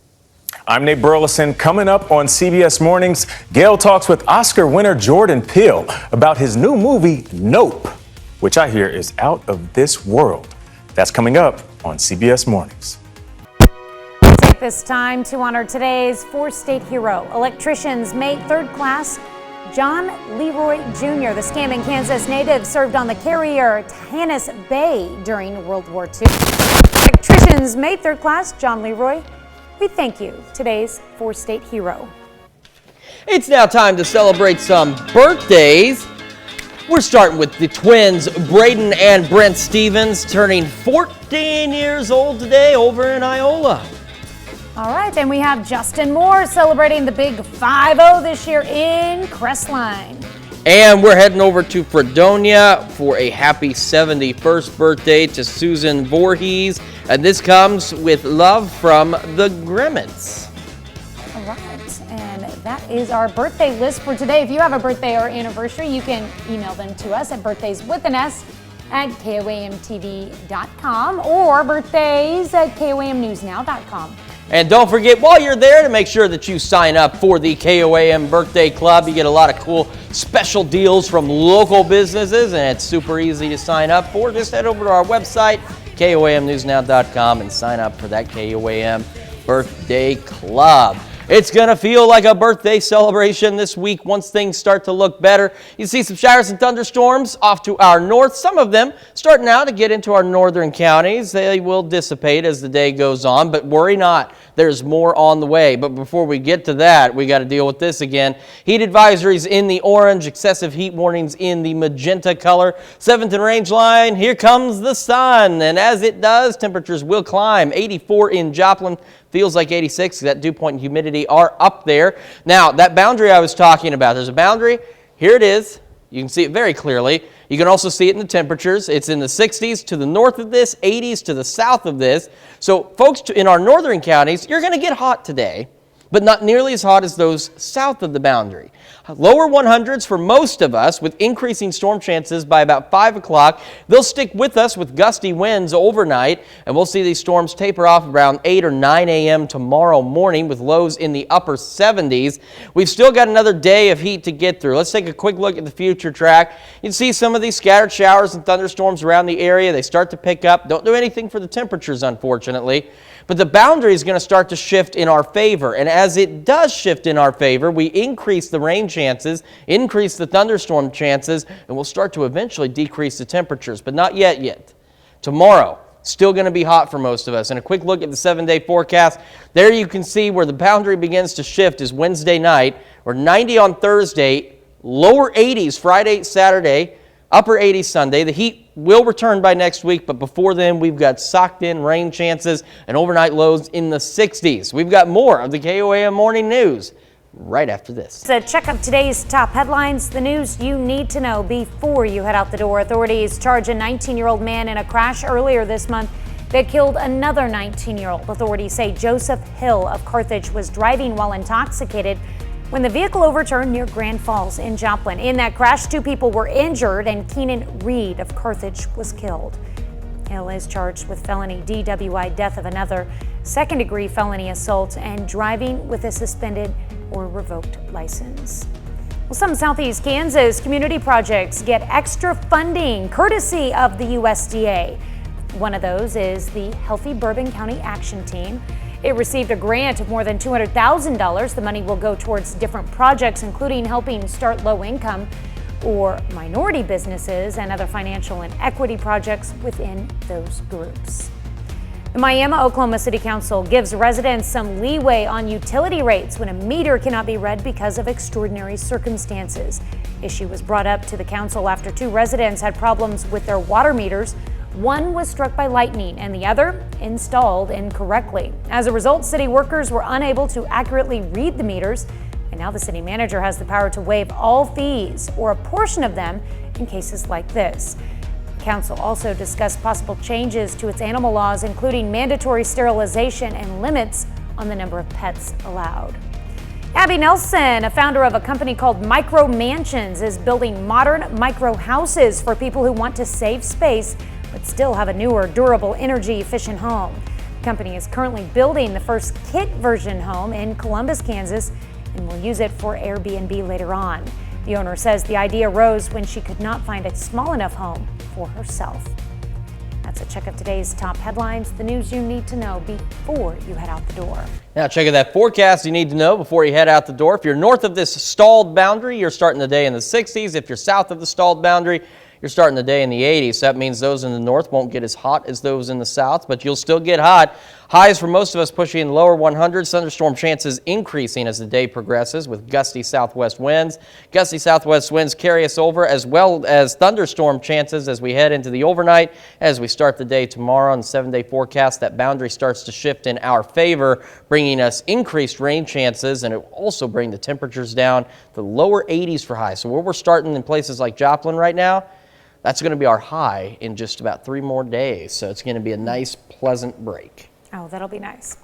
Speaker 14: I'm Nate Burleson. Coming up on CBS Mornings, Gail talks with Oscar winner Jordan Peele about his new movie, Nope, which I hear is out of this world. That's coming up on CBS Mornings.
Speaker 1: Let's take this time to honor today's four-state hero, electricians mate third class John Leroy Jr., the Scammon, Kansas native, served on the carrier Tannis Bay during World War II. Electricians mate third class John Leroy, we thank you, today's four-state hero.
Speaker 2: It's now time to celebrate some birthdays. We're starting with the twins, Braden and Brent Stevens, turning 14 years old today over in Iola.
Speaker 1: All right, and we have Justin Moore celebrating the big 5-0 this year in Crestline.
Speaker 2: And we're heading over to Fredonia for a happy 71st birthday to Susan Voorhees. And this comes with love from the Grimmets.
Speaker 1: All right, and that is our birthday list for today. If you have a birthday or anniversary, you can email them to us at birthdayswithan@KOAMtv.com or birthdays@KOAMnewsnow.com.
Speaker 2: And don't forget, while you're there, to make sure that you sign up for the KOAM Birthday Club. You get a lot of cool special deals from local businesses, and it's super easy to sign up for. Just head over to our website, KOAMnewsnow.com, and sign up for that KOAM Birthday Club. It's going to feel like a birthday celebration this week once things start to look better. You see some showers and thunderstorms off to our north. Some of them starting now to get into our northern counties. They will dissipate as the day goes on, but worry not. There's more on the way. But before we get to that, we got to deal with this again. Heat advisories in the orange, excessive heat warnings in the magenta color. 7th and range line, here comes the sun. And as it does, temperatures will climb. 84 in Joplin. Feels like 86. That dew point and humidity are up there. Now, that boundary I was talking about, there's a boundary. Here it is. You can see it very clearly. You can also see it in the temperatures. It's in the 60s to the north of this, 80s to the south of this. So, folks in our northern counties, you're going to get hot today, but not nearly as hot as those south of the boundary. Lower 100s for most of us, with increasing storm chances by about 5 o'clock. They'll stick with us with gusty winds overnight, and we'll see these storms taper off around 8 or 9 a.m. tomorrow morning with lows in the upper 70s. We've still got another day of heat to get through. Let's take a quick look at the future track. You can see some of these scattered showers and thunderstorms around the area. They start to pick up. Don't do anything for the temperatures, unfortunately. But the boundary is going to start to shift in our favor. And as it does shift in our favor, we increase the rain chances, increase the thunderstorm chances, and we'll start to eventually decrease the temperatures. But not yet. Tomorrow, still going to be hot for most of us. And a quick look at the 7-day forecast. There you can see where the boundary begins to shift is Wednesday night. We're 90 on Thursday, lower 80s Friday, Saturday, upper 80s Sunday. The heat will return by next week, but before then, we've got socked in rain chances and overnight lows in the 60s. We've got more of the KOAM Morning News right after this.
Speaker 1: So check up today's top headlines, the news you need to know before you head out the door. Authorities charge a 19-year-old man in a crash earlier this month that killed another 19-year-old. Authorities say Joseph Hill of Carthage was driving while intoxicated when the vehicle overturned near Grand Falls in Joplin. In that crash, 2 people were injured and Keenan Reed of Carthage was killed. Hill is charged with felony DWI, death of another, second-degree felony assault, and driving with a suspended or revoked license. Well, some Southeast Kansas community projects get extra funding courtesy of the USDA. One of those is the Healthy Bourbon County Action Team. It received a grant of more than $200,000. The money will go towards different projects, including helping start low-income or minority businesses and other financial and equity projects within those groups. The Miami-Oklahoma City Council gives residents some leeway on utility rates when a meter cannot be read because of extraordinary circumstances. Issue was brought up to the council after 2 residents had problems with their water meters One was struck by lightning and the other installed incorrectly. As a result, city workers were unable to accurately read the meters, and now the city manager has the power to waive all fees or a portion of them in cases like this. The council also discussed possible changes to its animal laws, including mandatory sterilization and limits on the number of pets allowed. Abby Nelson, a founder of a company called Micro Mansions, is building modern micro houses for people who want to save space but still have a newer, durable, energy-efficient home. The company is currently building the first kit version home in Columbus, Kansas, and will use it for Airbnb later on. The owner says the idea arose when she could not find a small enough home for herself. That's a check of today's top headlines, the news you need to know before you head out the door.
Speaker 2: Now check out that forecast you need to know before you head out the door. If you're north of this stalled boundary, you're starting the day in the 60s. If you're south of the stalled boundary, you're starting the day in the 80s. So that means those in the north won't get as hot as those in the south, but you'll still get hot. Highs for most of us pushing in the lower 100s. Thunderstorm chances increasing as the day progresses with gusty southwest winds. Gusty southwest winds carry us over, as well as thunderstorm chances as we head into the overnight. As we start the day tomorrow on the 7-day forecast, that boundary starts to shift in our favor, bringing us increased rain chances, and it will also bring the temperatures down to the lower 80s for highs. So where we're starting in places like Joplin right now, that's going to be our high in just about 3 more days. So it's going to be a nice, pleasant break.
Speaker 1: Oh, that'll be nice.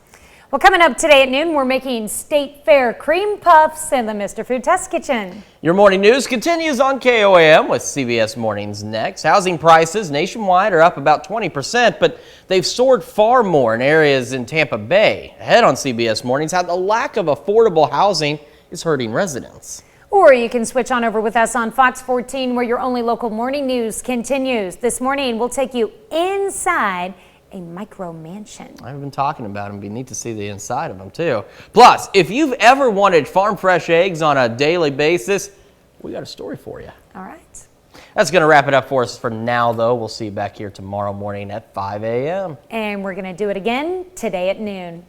Speaker 1: Well, coming up today at noon, we're making State Fair cream puffs in the Mr. Food Test Kitchen.
Speaker 2: Your morning news continues on KOAM with CBS Mornings next. Housing prices nationwide are up about 20%, but they've soared far more in areas in Tampa Bay. Ahead on CBS Mornings, how the lack of affordable housing is hurting residents.
Speaker 1: Or you can switch on over with us on Fox 14, where your only local morning news continues. This morning, we'll take you inside a micro mansion.
Speaker 2: I've been talking about them. It'd be neat to see the inside of them, too. Plus, if you've ever wanted farm fresh eggs on a daily basis, we got a story for you.
Speaker 1: All right.
Speaker 2: That's going to wrap it up for us for now, though. We'll see you back here tomorrow morning at 5 a.m.
Speaker 1: And we're going to do it again today at noon.